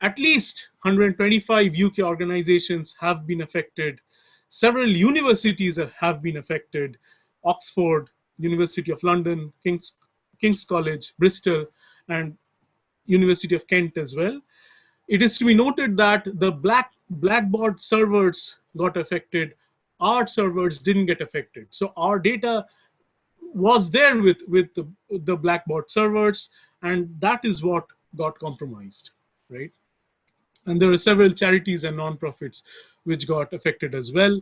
At least 125 UK organizations have been affected. Several universities have been affected. Oxford, University of London, King's College, Bristol, and University of Kent as well. It is to be noted that the Blackbaud servers got affected. Our servers didn't get affected. So our data was there with the Blackbaud servers, and that is what got compromised, right? And there are several charities and non-profits which got affected as well.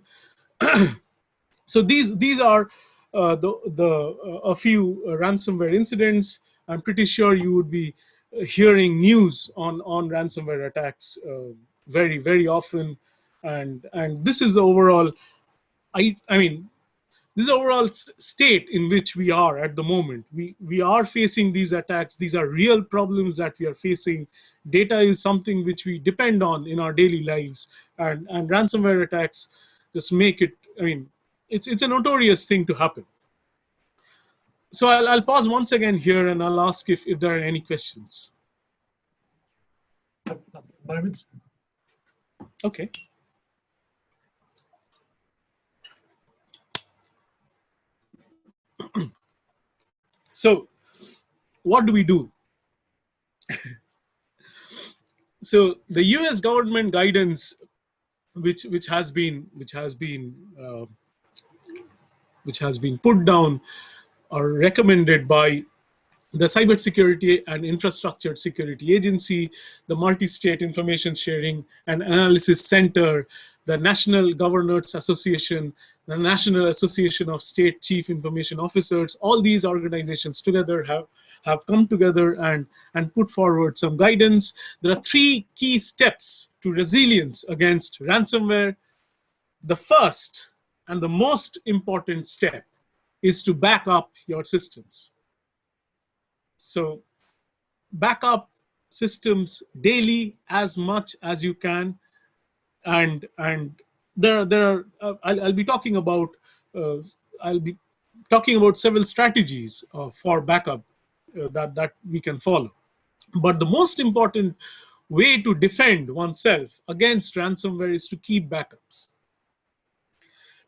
So these are a few ransomware incidents. I'm pretty sure you would be hearing news on ransomware attacks very often, and this is the overall this is the overall state in which we are at the moment. We are facing these attacks. These are real problems that we are facing. Data is something which we depend on in our daily lives, and ransomware attacks just make it, it's a notorious thing to happen. So I'll pause once again here, and I'll ask if there are any questions. At the moment. Okay. So what do we do? So the US government guidance, which has been put down or recommended by the Cybersecurity and Infrastructure Security Agency, the Multi-State Information Sharing and Analysis Center, the National Governors Association, the National Association of State Chief Information Officers, all these organizations together have come together and put forward some guidance. There are 3 key steps to resilience against ransomware. The first and the most important step is to back up your systems. So back up systems daily as much as you can, and there are I'll be talking about several strategies for backup that we can follow. But the most important way to defend oneself against ransomware is to keep backups.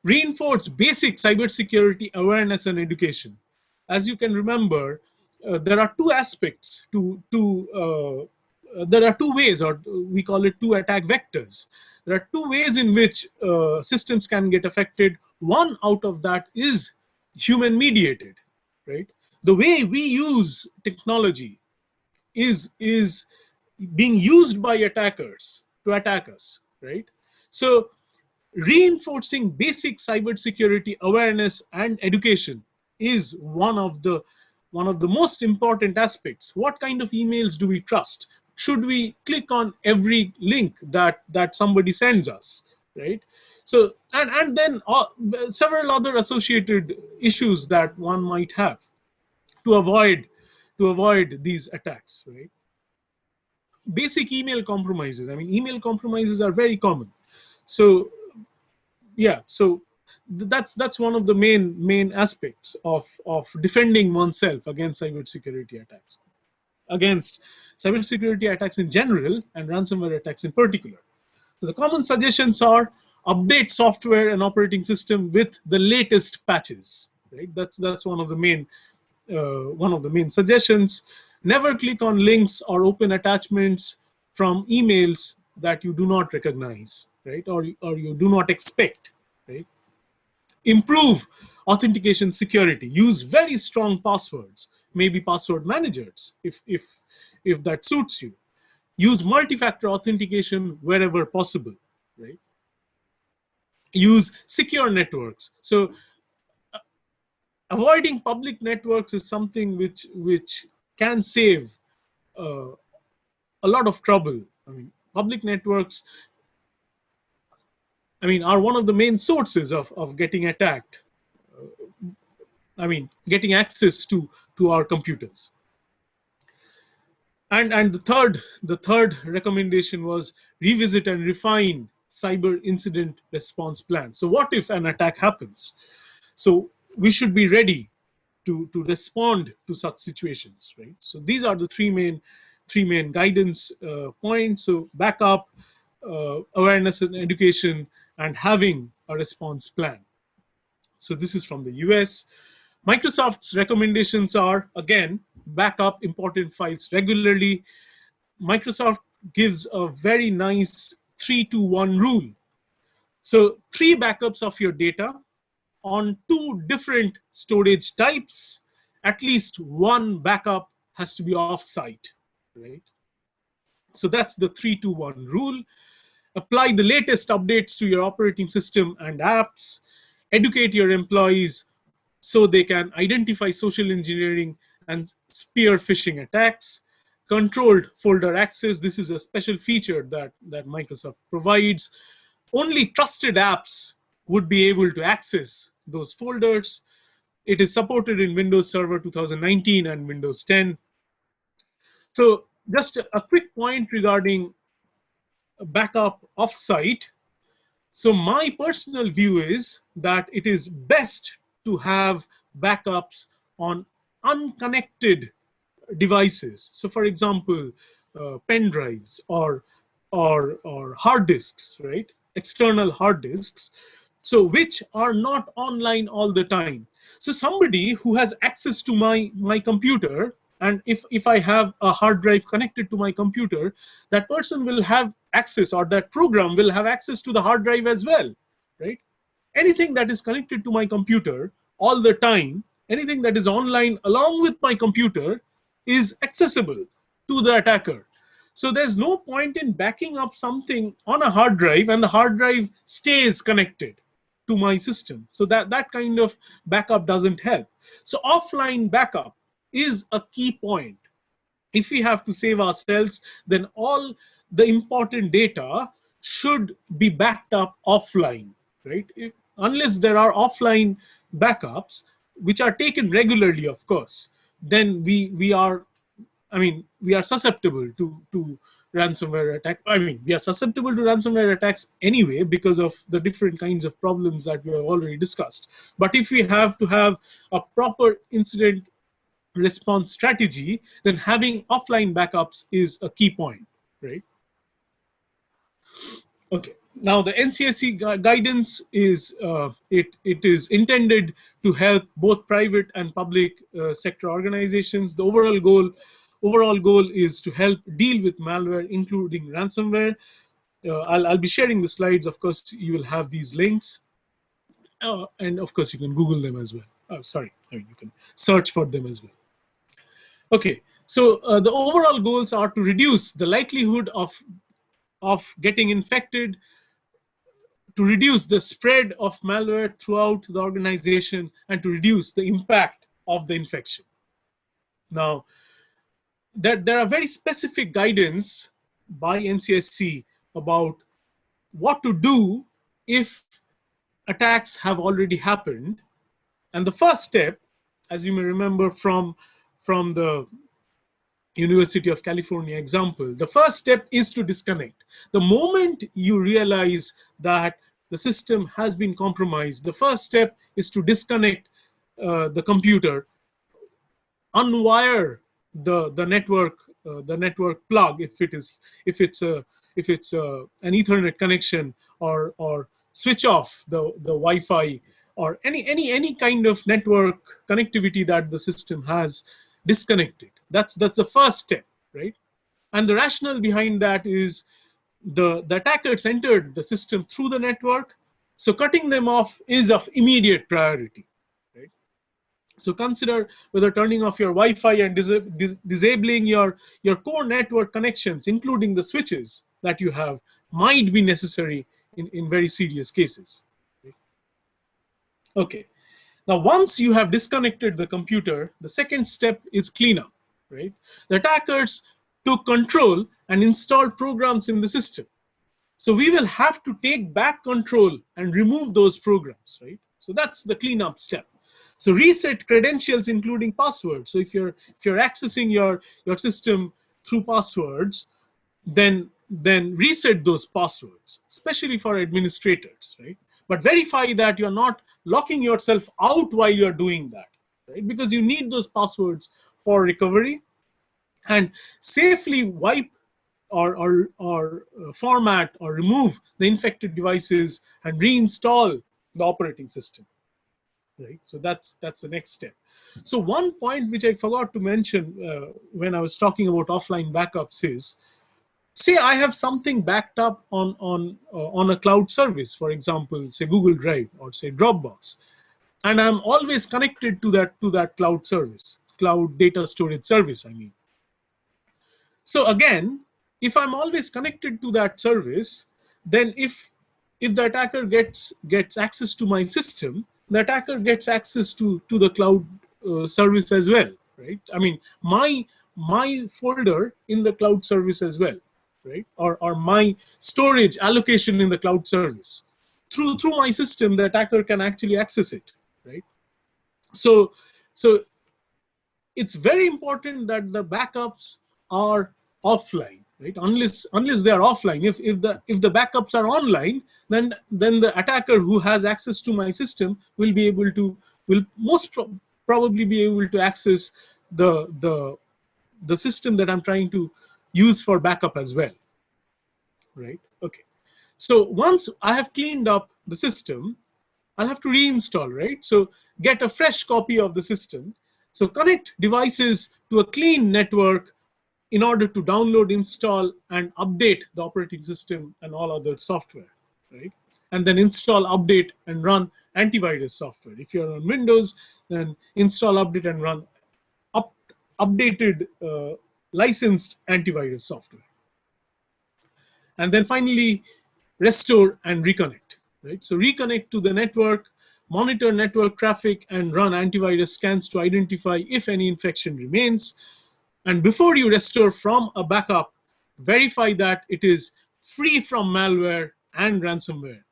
Reinforce basic cybersecurity awareness and education. As you can remember, there are 2 aspects there are 2 ways, or we call it 2 attack vectors. There are 2 ways in which systems can get affected. One out of that is human mediated, right? The way we use technology is being used by attackers to attack us, right? So reinforcing basic cybersecurity awareness and education is one of the most important aspects. What kind of emails do we trust? Should we click on every link that somebody sends us, right? So and then several other associated issues that one might have to avoid these attacks, right? Basic email compromises. Email compromises are very common. So yeah, so that's one of the main aspects of defending oneself against cybersecurity attacks, against cybersecurity attacks in general and ransomware attacks in particular. So the common suggestions are update software and operating system with the latest patches, right? That's one of the main suggestions. Never click on links or open attachments from emails that you do not recognize, right? Or you do not expect, right? Improve authentication security. Use very strong passwords. maybe password managers if that suits you. Use multi-factor authentication wherever possible, right? Use secure networks. So avoiding public networks is something which can save a lot of trouble. I mean, public networks, I mean, are one of the main sources of getting attacked. I mean, getting access to our computers. And the third recommendation was revisit and refine cyber incident response plan. So what if an attack happens? So we should be ready to respond to such situations, right? So these are the three main guidance points. So backup, awareness and education, and having a response plan. So this is from the US. Microsoft's recommendations are, again, backup important files regularly. Microsoft gives a very nice 3-2-1 rule. So 3 backups of your data on 2 different storage types. At least 1 backup has to be off-site, right? So that's the 3-2-1 rule. Apply the latest updates to your operating system and apps. Educate your employees so they can identify social engineering and spear phishing attacks. Controlled folder access. This is a special feature that Microsoft provides. Only trusted apps would be able to access those folders. It is supported in Windows Server 2019 and Windows 10. So just a quick point regarding backup offsite. So my personal view is that it is best to have backups on unconnected devices. So for example, pen drives or hard disks, right? External hard disks. So which are not online all the time. So somebody who has access to my computer, and if I have a hard drive connected to my computer, that person will have access, or that program will have access to the hard drive as well, right? Anything that is connected to my computer all the time, anything that is online along with my computer is accessible to the attacker. So there's no point in backing up something on a hard drive and the hard drive stays connected to my system. So that kind of backup doesn't help. So offline backup is a key point. If we have to save ourselves, then all the important data should be backed up offline, right? Unless there are offline backups, which are taken regularly, of course, then we are susceptible to ransomware attack. I mean, we are susceptible to ransomware attacks anyway because of the different kinds of problems that we have already discussed. But if we have to have a proper incident response strategy, then having offline backups is a key point, right? Okay. Now the NCSC guidance is it is intended to help both private and public sector organizations. The overall goal is to help deal with malware, including ransomware. I'll be sharing the slides. Of course, you will have these links, and of course you can Google them as well. You can search for them as well. Okay, so the overall goals are to reduce the likelihood of getting infected, to reduce the spread of malware throughout the organization, and to reduce the impact of the infection. Now, there are very specific guidance by NCSC about what to do if attacks have already happened. And the first step, as you may remember from the University of California example, the first step is to disconnect. The moment you realize that the system has been compromised, the first step is to disconnect the computer, unwire the network plug if it's an Ethernet connection, or switch off the Wi-Fi or any kind of network connectivity that the system has disconnected. That's the first step, right? And the rationale behind that is the attackers entered the system through the network, so cutting them off is of immediate priority, right? So consider whether turning off your Wi-Fi and disabling your core network connections, including the switches that you have, might be necessary in very serious cases. Okay. Now, once you have disconnected the computer, the second step is cleanup, right? The attackers took control and installed programs in the system. So we will have to take back control and remove those programs, right? So that's the cleanup step. So reset credentials, including passwords. So if you're accessing your system through passwords, then reset those passwords, especially for administrators, right? But verify that you're not locking yourself out while you're doing that, right? Because you need those passwords for recovery. And safely wipe or format or remove the infected devices and reinstall the operating system, right? So that's the next step. So one point which I forgot to mention when I was talking about offline backups is, say I have something backed up on a cloud service, for example, say Google Drive or say Dropbox, and I'm always connected to that cloud service, cloud data storage service, I mean. So again, if I'm always connected to that service, then if the attacker gets access to my system, the attacker gets access to the cloud service as well, right? I mean, my folder in the cloud service as well, right? Or my storage allocation in the cloud service. Through my system, the attacker can actually access it, right? So it's very important that the backups are offline, right? Unless they are offline. If the backups are online, then the attacker who has access to my system will most probably be able to access the system that I'm trying to use for backup as well, right? Okay. So once I have cleaned up the system, I'll have to reinstall, right? So get a fresh copy of the system. So connect devices to a clean network in order to download, install, and update the operating system and all other software, right? And then install, update, and run antivirus software. If you're on Windows, then install, update, and run updated licensed antivirus software. And then finally, restore and reconnect, right? So reconnect to the network, monitor network traffic, and run antivirus scans to identify if any infection remains. And before you restore from a backup, verify that it is free from malware and ransomware.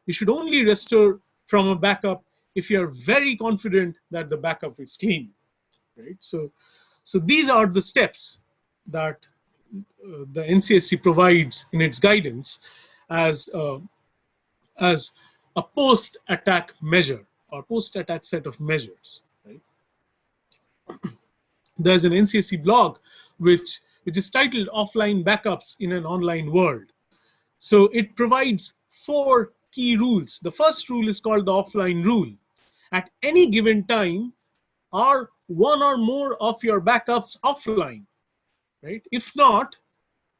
You should only restore from a backup if you are very confident that the backup is clean, right? So these are the steps that the NCSC provides in its guidance as a post-attack measure or post-attack set of measures, right? There's an NCSC blog which is titled Offline Backups in an Online World. So it provides 4 key rules. The first rule is called the offline rule. At any given time, are one or more of your backups offline, right? If not,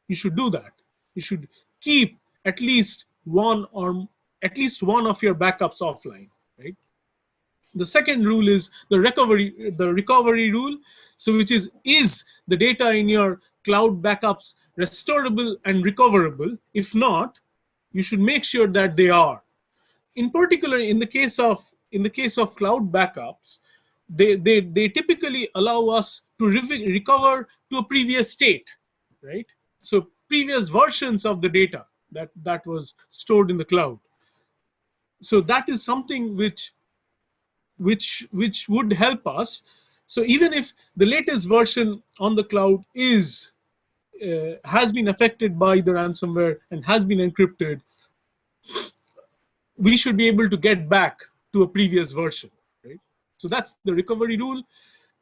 you should do that. You should keep at least one of your backups offline, right? The second rule is the recovery rule, so which is the data in your cloud backups restorable and recoverable? If not, you should make sure that they are. In particular, in the case of cloud backups, they typically allow us to recover to a previous state, right? So previous versions of the data that was stored in the cloud. So that is something which would help us. So even if the latest version on the cloud has been affected by the ransomware and has been encrypted, we should be able to get back to a previous version, right? So that's the recovery rule.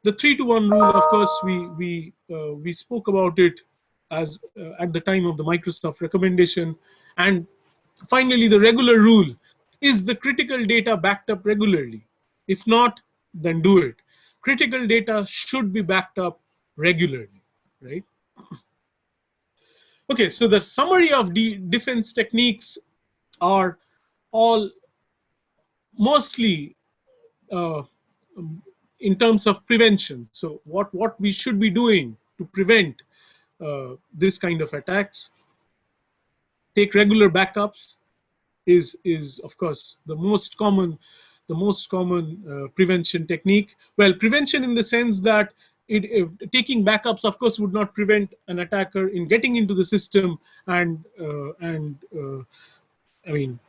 The 3-to-1 rule, of course, we spoke about it as at the time of the Microsoft recommendation. And finally, the regular rule: is the critical data backed up regularly? If not, then do it. Critical data should be backed up regularly, right? Okay, so the summary of defense techniques are all mostly in terms of prevention. So what we should be doing to prevent this kind of attacks. Take regular backups is of course the most common prevention technique. Well, prevention in the sense that taking backups, of course, would not prevent an attacker in getting into the system and I mean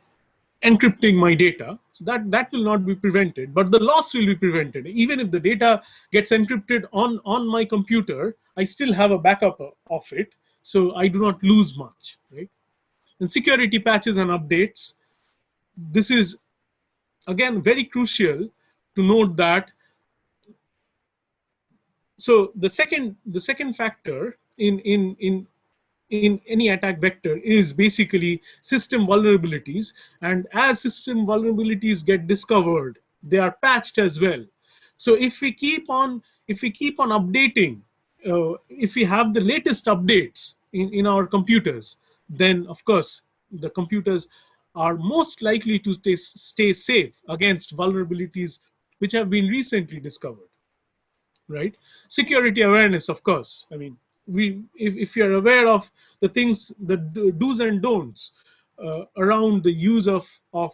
encrypting my data. So that will not be prevented, but the loss will be prevented. Even if the data gets encrypted on my computer, I still have a backup of it, so I do not lose much, right? And security patches and updates. This is again very crucial to note that. So the second factor in any attack vector is basically system vulnerabilities, and as system vulnerabilities get discovered, they are patched as well. So if we keep on updating, if we have the latest updates in our computers, then of course the computers are most likely to stay safe against vulnerabilities which have been recently discovered, right? Security awareness, of course. I mean, if you're aware of the things, the do's and don'ts around the use of uh,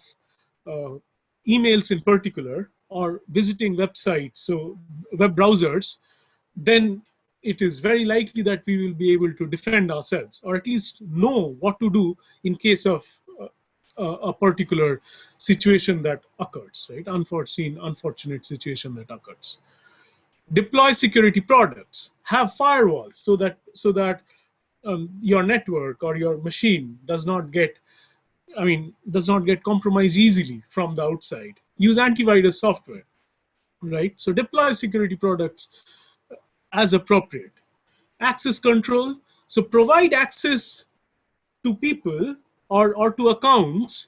emails in particular, or visiting websites, so web browsers, then it is very likely that we will be able to defend ourselves, or at least know what to do in case of a particular situation that occurs, right? Unfortunate situation that occurs. Deploy security products, have firewalls, so that your network or your machine does not get compromised easily from the outside. Use antivirus software, right? So deploy security products as appropriate. Access control, so provide access to people or to accounts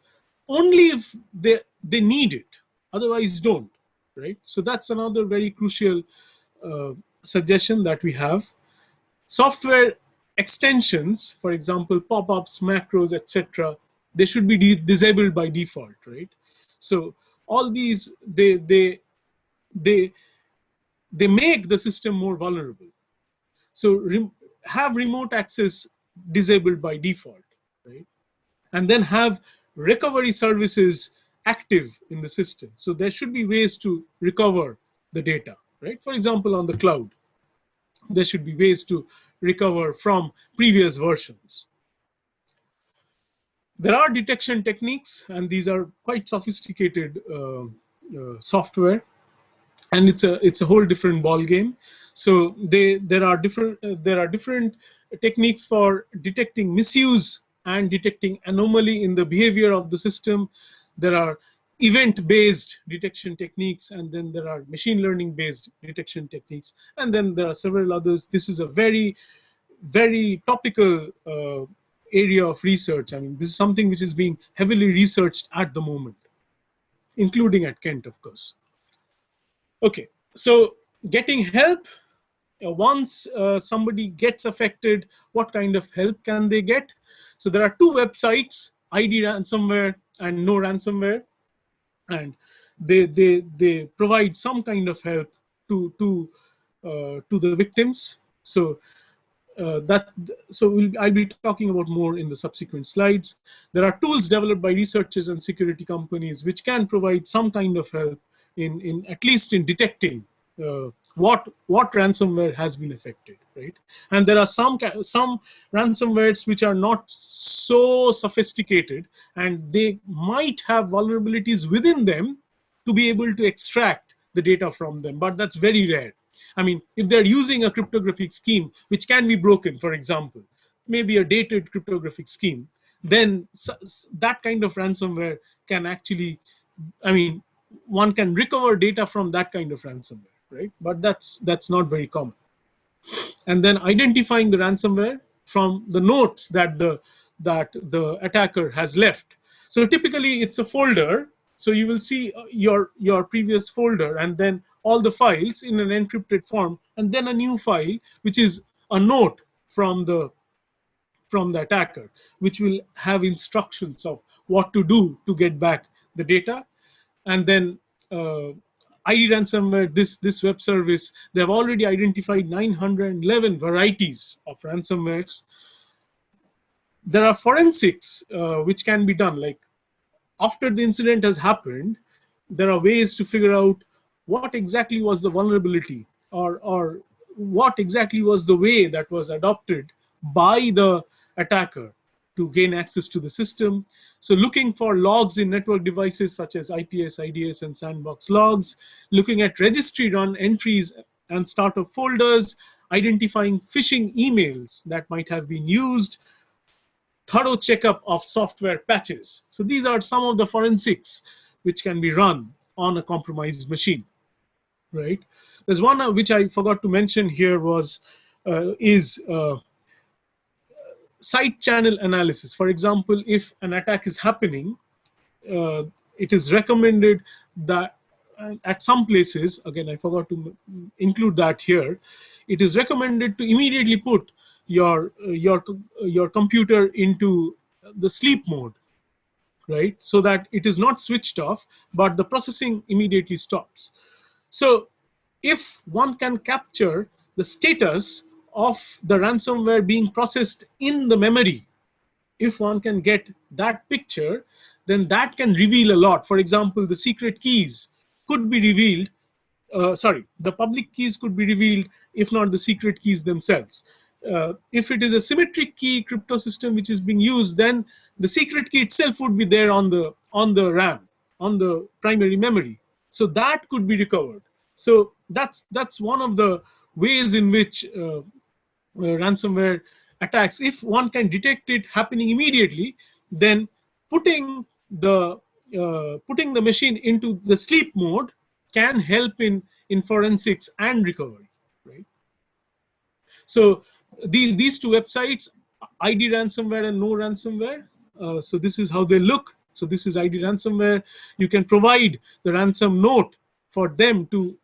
only if they need it, otherwise don't, right? So that's another very crucial suggestion that we have. Software extensions, for example, pop-ups, macros, etc., they should be disabled by default, right? So all these, they make the system more vulnerable. So have remote access disabled by default, right? And then have recovery services active in the system. So there should be ways to recover the data, right? For example, on the cloud, there should be ways to recover from previous versions. There are detection techniques, and these are quite sophisticated software, and it's a whole different ball game. So there are different techniques for detecting misuse and detecting anomaly in the behavior of the system. There are event-based detection techniques, and then there are machine learning-based detection techniques, and then there are several others. This is a very, very topical area of research. I mean, this is something which is being heavily researched at the moment, including at Kent, of course. Okay, so getting help. Once somebody gets affected, what kind of help can they get? So there are two websites, ID Ransomware and No Ransomware, and they provide some kind of help to the victims. So I'll be talking about more in the subsequent slides. There are tools developed by researchers and security companies which can provide some kind of help in at least in detecting what ransomware has been affected, right? And there are some ransomwares which are not so sophisticated, and they might have vulnerabilities within them to be able to extract the data from them, but that's very rare. I mean, if they're using a cryptographic scheme which can be broken, for example, maybe a dated cryptographic scheme, then that kind of ransomware can actually, I mean, one can recover data from that kind of ransomware, right? But that's not very common. And then identifying the ransomware from the notes that the attacker has left. So typically it's a folder. So you will see your previous folder, and then all the files in an encrypted form, and then a new file which is a note from the attacker, which will have instructions of what to do to get back the data. And then ID ransomware, this web service, they have already identified 911 varieties of ransomwares. There are forensics which can be done. Like after the incident has happened, there are ways to figure out what exactly was the vulnerability, or what exactly was the way that was adopted by the attacker to gain access to the system. So looking for logs in network devices such as IPS, IDS, and sandbox logs, looking at registry run entries and startup folders, identifying phishing emails that might have been used, thorough checkup of software patches. So these are some of the forensics which can be run on a compromised machine, right? There's one which I forgot to mention here is side channel analysis. For example, if an attack is happening, it is recommended that at some places, again, I forgot to include that here, it is recommended to immediately put your computer into the sleep mode, right? So that it is not switched off, but the processing immediately stops. So if one can capture the status of the ransomware being processed in the memory, if one can get that picture, then that can reveal a lot. For example, the secret keys could be revealed. The public keys could be revealed, if not the secret keys themselves. If it is a symmetric key crypto system which is being used, then the secret key itself would be there on the RAM, on the primary memory. So that could be recovered. So that's one of the ways in which ransomware attacks, if one can detect it happening immediately, then putting the machine into the sleep mode can help in forensics and recovery, right? So these two websites, ID ransomware and no ransomware, so this is how they look. So this is ID ransomware. You can provide the ransom note for them to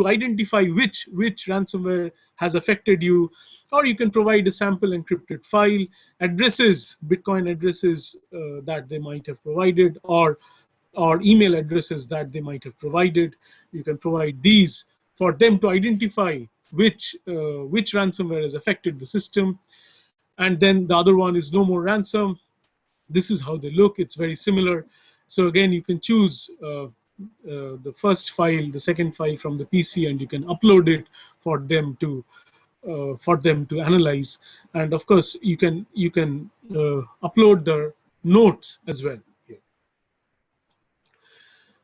identify which ransomware has affected you, or you can provide a sample encrypted file, addresses, Bitcoin addresses that they might have provided, or email addresses that they might have provided. You can provide these for them to identify which ransomware has affected the system. And then the other one is no more ransom. This is how they look. It's very similar. So again, you can choose the first file, the second file from the PC, and you can upload it for them to analyze. And of course, you can upload the notes as well here.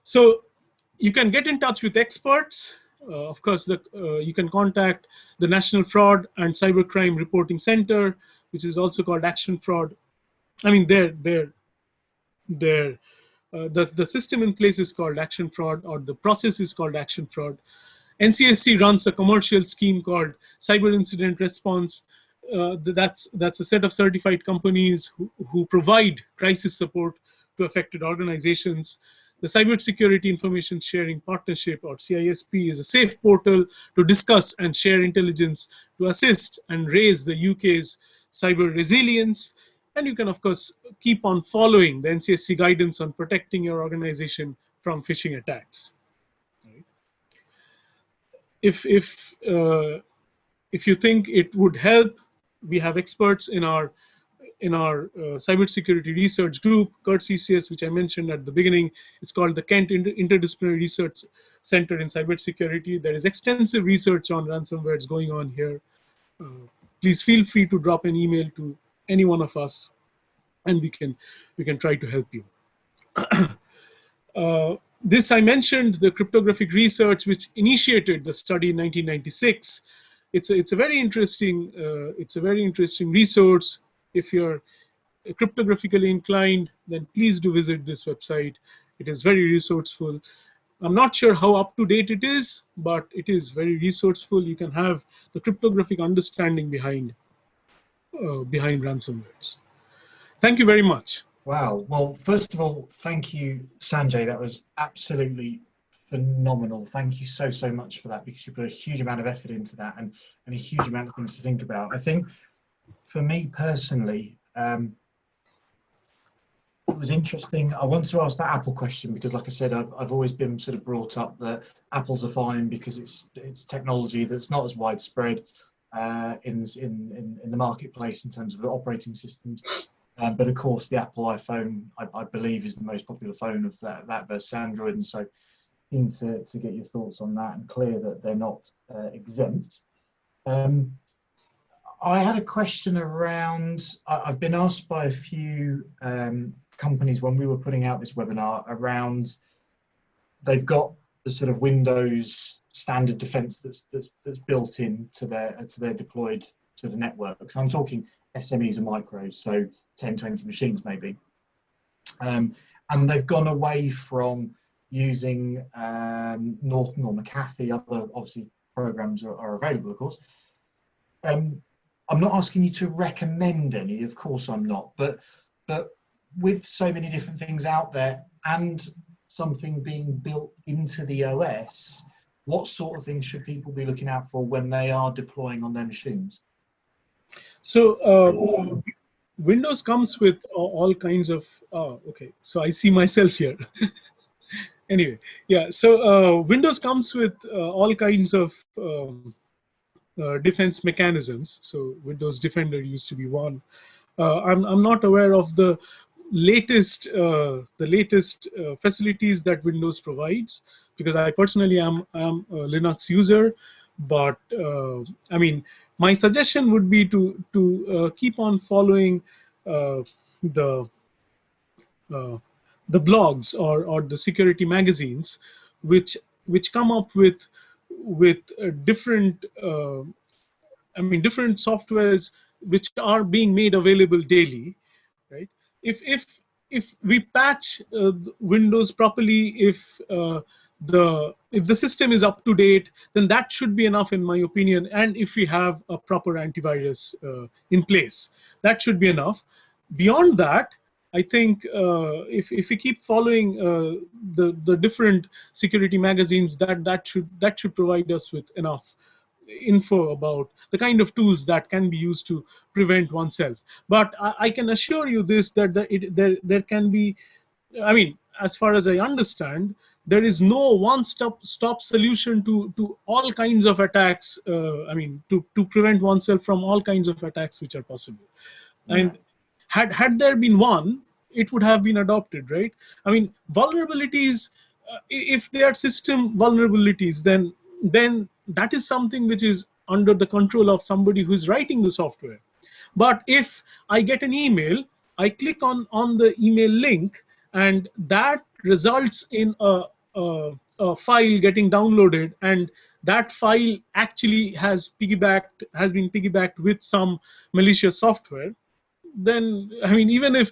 So you can get in touch with experts. Of course, you can contact the National Fraud and Cybercrime Reporting Center, which is also called Action Fraud. I mean, the system in place is called Action Fraud, or the process is called Action Fraud. NCSC runs a commercial scheme called Cyber Incident Response. That's a set of certified companies who provide crisis support to affected organizations. The Cybersecurity Information Sharing Partnership, or CISP, is a safe portal to discuss and share intelligence to assist and raise the UK's cyber resilience. And you can, of course, keep on following the NCSC guidance on protecting your organization from phishing attacks. Right? If you think it would help, we have experts in our cybersecurity research group, CERT-CCS, which I mentioned at the beginning. It's called the Kent Interdisciplinary Research Center in Cybersecurity. There is extensive research on ransomware going on here. Please feel free to drop an email to any one of us, and we can try to help you. This I mentioned, the cryptographic research which initiated the study in 1996. It's a very interesting resource. If you're cryptographically inclined, then please do visit this website. It is very resourceful. I'm not sure how up to date it is, but it is very resourceful. You can have the cryptographic understanding behind ransomwares. Thank you very much. Wow. Well, first of all, thank you, Sanjay. That was absolutely phenomenal. Thank you so much for that, because you put a huge amount of effort into that and a huge amount of things to think about. I think for me personally, It was interesting. I wanted to ask that Apple question because, like I said, I've always been sort of brought up that Apples are fine because it's technology that's not as widespread in the marketplace in terms of operating systems. But of course, the Apple iPhone, I believe, is the most popular phone of that versus Android, and so keen to get your thoughts on that and clear that they're not exempt. I had a question around, I've been asked by a few companies when we were putting out this webinar around, they've got the sort of Windows standard defense that's built in to their deployed to the networks. I'm talking SMEs and micros, so 10, 20 machines maybe. And they've gone away from using Norton or McAfee. Other obviously programs are available, of course. I'm not asking you to recommend any, of course I'm not, but with so many different things out there and something being built into the OS, what sort of things should people be looking out for when they are deploying on their machines? So Windows comes with all kinds of, okay, so I see myself here. Anyway, yeah, so Windows comes with all kinds of defense mechanisms. So Windows Defender used to be one. I'm not aware of the latest facilities that Windows provides, because I personally am a Linux user. But I mean, my suggestion would be to keep on following the blogs or the security magazines, which come up with different different softwares which are being made available daily, right? If we patch Windows properly, if the system is up to date, then that should be enough in my opinion. And if we have a proper antivirus in place, that should be enough. Beyond that, I think if we keep following the different security magazines, that should provide us with enough info about the kind of tools that can be used to prevent oneself. But I can assure you this, that there can be, I mean, as far as I understand, there is no one-stop solution to all kinds of attacks. To prevent oneself from all kinds of attacks which are possible. Yeah. And had there been one, it would have been adopted, right? I mean, vulnerabilities, if they are system vulnerabilities, then that is something which is under the control of somebody who is writing the software. But if I get an email, I click on the email link, and that results in a file getting downloaded, and that file actually has been piggybacked with some malicious software, then I mean, even if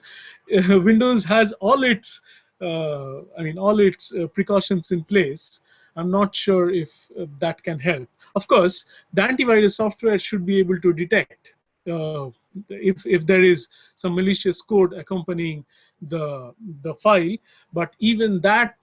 Windows has all its precautions in place, I'm not sure if that can help. Of course, the antivirus software should be able to detect if there is some malicious code accompanying the file, but even that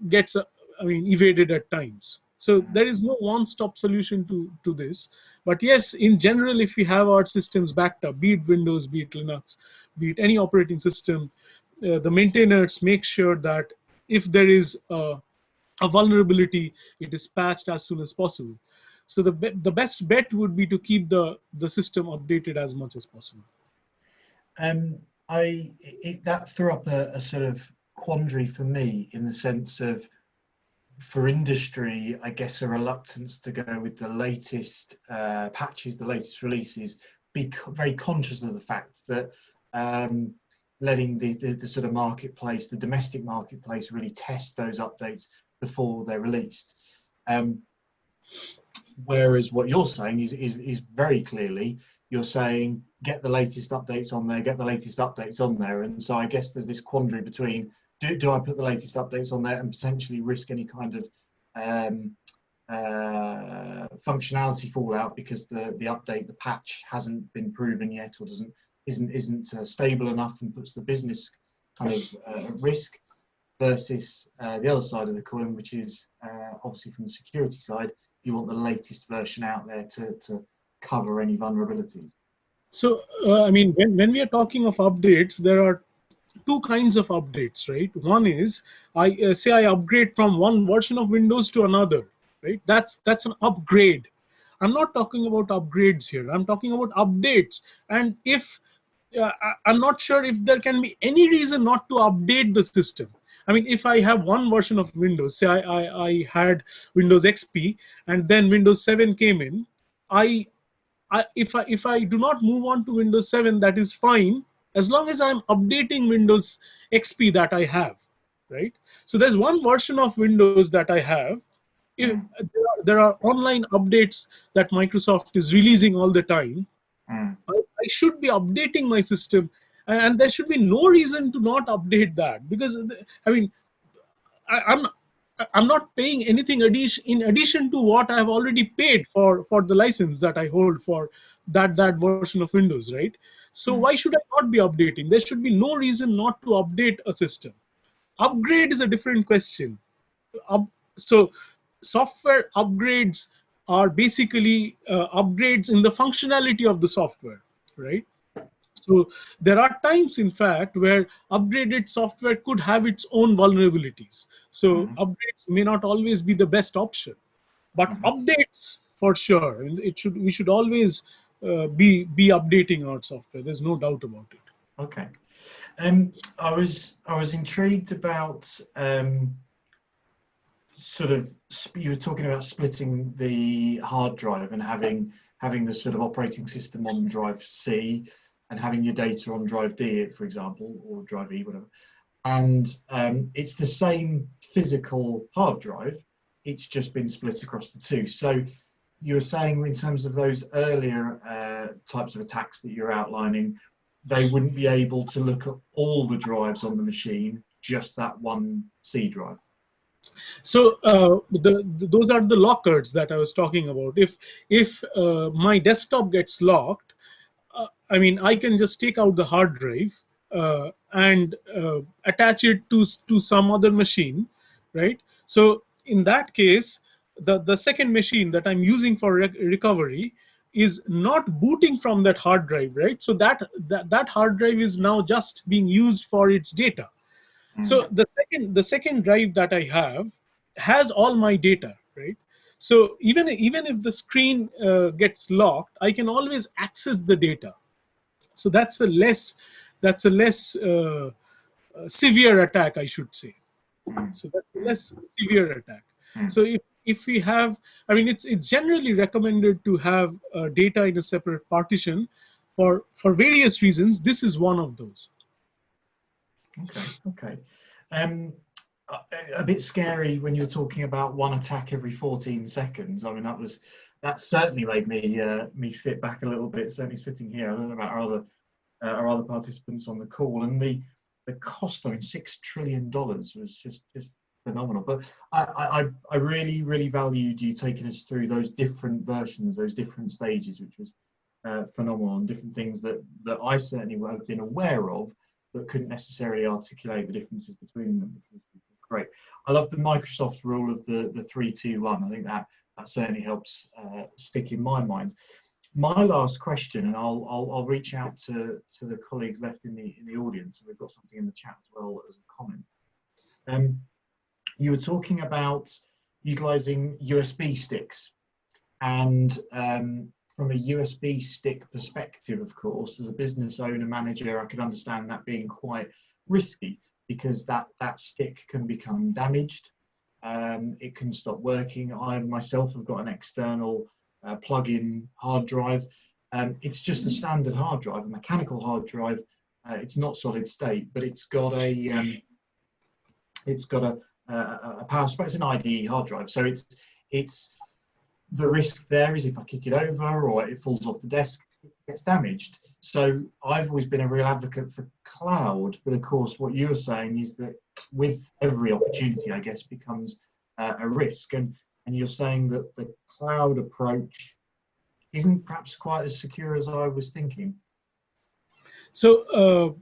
gets evaded at times. So there is no one-stop solution to this. But yes, in general, if we have our systems backed up, be it Windows, be it Linux, be it any operating system, the maintainers make sure that if there is a vulnerability, it is patched as soon as possible. So the best bet would be to keep the system updated as much as possible. That threw up a sort of quandary for me, in the sense of, for industry, I guess a reluctance to go with the latest patches, the latest releases, be very conscious of the fact that letting the sort of marketplace, the domestic marketplace, really test those updates before they're released. Whereas what you're saying is very clearly, you're saying get the latest updates on there, get the latest updates on there. And so I guess there's this quandary between, do I put the latest updates on there and potentially risk any kind of functionality fallout because the update, the patch hasn't been proven yet, or isn't stable enough and puts the business kind of at risk, versus the other side of the coin, which is obviously from the security side, you want the latest version out there to cover any vulnerabilities. So, I mean, when we are talking of updates, there are two kinds of updates, right? One is I say I upgrade from one version of Windows to another, right? That's an upgrade. I'm not talking about upgrades here. I'm talking about updates. And if I'm not sure if there can be any reason not to update the system. I mean, if I have one version of Windows, say I had Windows XP, and then Windows 7 came in, I if I do not move on to Windows 7, that is fine, as long as I'm updating Windows XP that I have, right? So there's one version of Windows that I have. If Mm. there are online updates that Microsoft is releasing all the time, Mm. I should be updating my system, and there should be no reason to not update that, because I mean, I, I'm I'm not paying anything in addition to what I have already paid for the license that I hold for that version of Windows, right? So Mm. why should I not be updating? There should be no reason not to update a system. Upgrade is a different question. Up, so software upgrades are basically upgrades in the functionality of the software, right? So there are times, in fact, where upgraded software could have its own vulnerabilities. So Mhm. upgrades may not always be the best option, but Mhm. updates for sure. And we should always be updating our software. There's no doubt about it. Okay. I was intrigued about sort of you were talking about splitting the hard drive and having the sort of operating system on drive C and having your data on drive D, for example, or drive E, whatever. And it's the same physical hard drive. It's just been split across the two. So you were saying in terms of those earlier types of attacks that you're outlining, they wouldn't be able to look at all the drives on the machine, just that one C drive. So those are the lockers that I was talking about. If my desktop gets locked, I mean, I can just take out the hard drive and attach it to some other machine, right? So in that case, the second machine that I'm using for recovery is not booting from that hard drive, right? So that hard drive is now just being used for its data. Mm. So the second drive that I have has all my data, right? So even if the screen gets locked, I can always access the data. So that's a less severe attack, I should say. Mm. So that's a Mm. less severe attack. Mm. So if we have, I mean, it's generally recommended to have data in a separate partition for various reasons. This is one of those. Okay. Okay. Um, a bit scary when you're talking about one attack every 14 seconds. I mean, that certainly made me sit back a little bit. Certainly sitting here. I don't know about our other participants on the call, and the cost. I mean, $6 trillion was just phenomenal. But I really valued you taking us through those different versions, those different stages, which was phenomenal, and different things that I certainly have been aware of, but couldn't necessarily articulate the differences between them, which was great. I love the Microsoft rule of the 3-2-1. I think that certainly helps stick in my mind. My last question, and I'll reach out to the colleagues left in the audience, and we've got something in the chat as well as a comment. You were talking about utilizing USB sticks, and from a USB stick perspective, of course, as a business owner manager, I could understand that being quite risky, because that stick can become damaged. It can stop working. I myself have got an external plug-in hard drive. It's just a standard hard drive, a mechanical hard drive. It's not solid state, but it's got a power supply. It's an IDE hard drive, so it's the risk there is if I kick it over or it falls off the desk, it gets damaged. So I've always been a real advocate for cloud, but of course what you're saying is that with every opportunity, I guess, becomes a risk, and you're saying that the cloud approach isn't perhaps quite as secure as I was thinking. So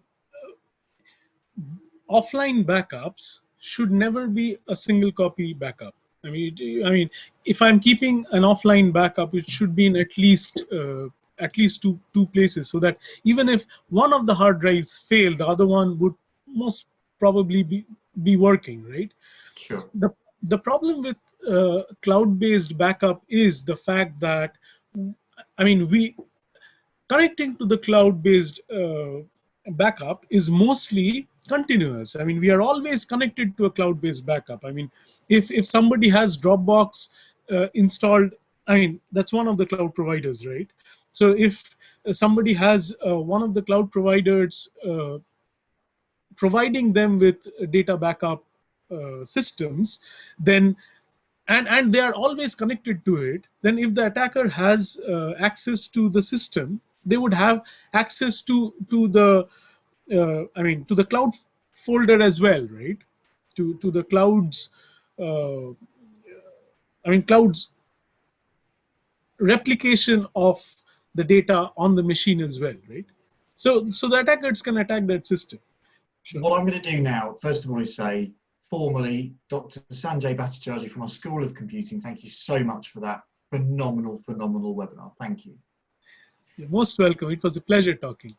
offline backups should never be a single copy backup. I mean, if I'm keeping an offline backup, it should be in at least two places, so that even if one of the hard drives fail, the other one most probably be working, right? Sure. The problem with cloud-based backup is the fact that, I mean, connecting to the cloud-based backup is mostly continuous. I mean, we are always connected to a cloud-based backup. I mean, if somebody has Dropbox installed, I mean, that's one of the cloud providers, right? So if somebody has one of the cloud providers providing them with data backup systems, then and they are always connected to it, then if the attacker has access to the system, they would have access to the I mean, to the cloud folder as well, right? To the clouds, I mean, clouds replication of the data on the machine as well, right? So the attackers can attack that system. Sure. What I'm going to do now, first of all, is say formally, Dr. Sanjay Bhattacharjee from our School of Computing, thank you so much for that phenomenal webinar. Thank you. You're most welcome. It was a pleasure talking.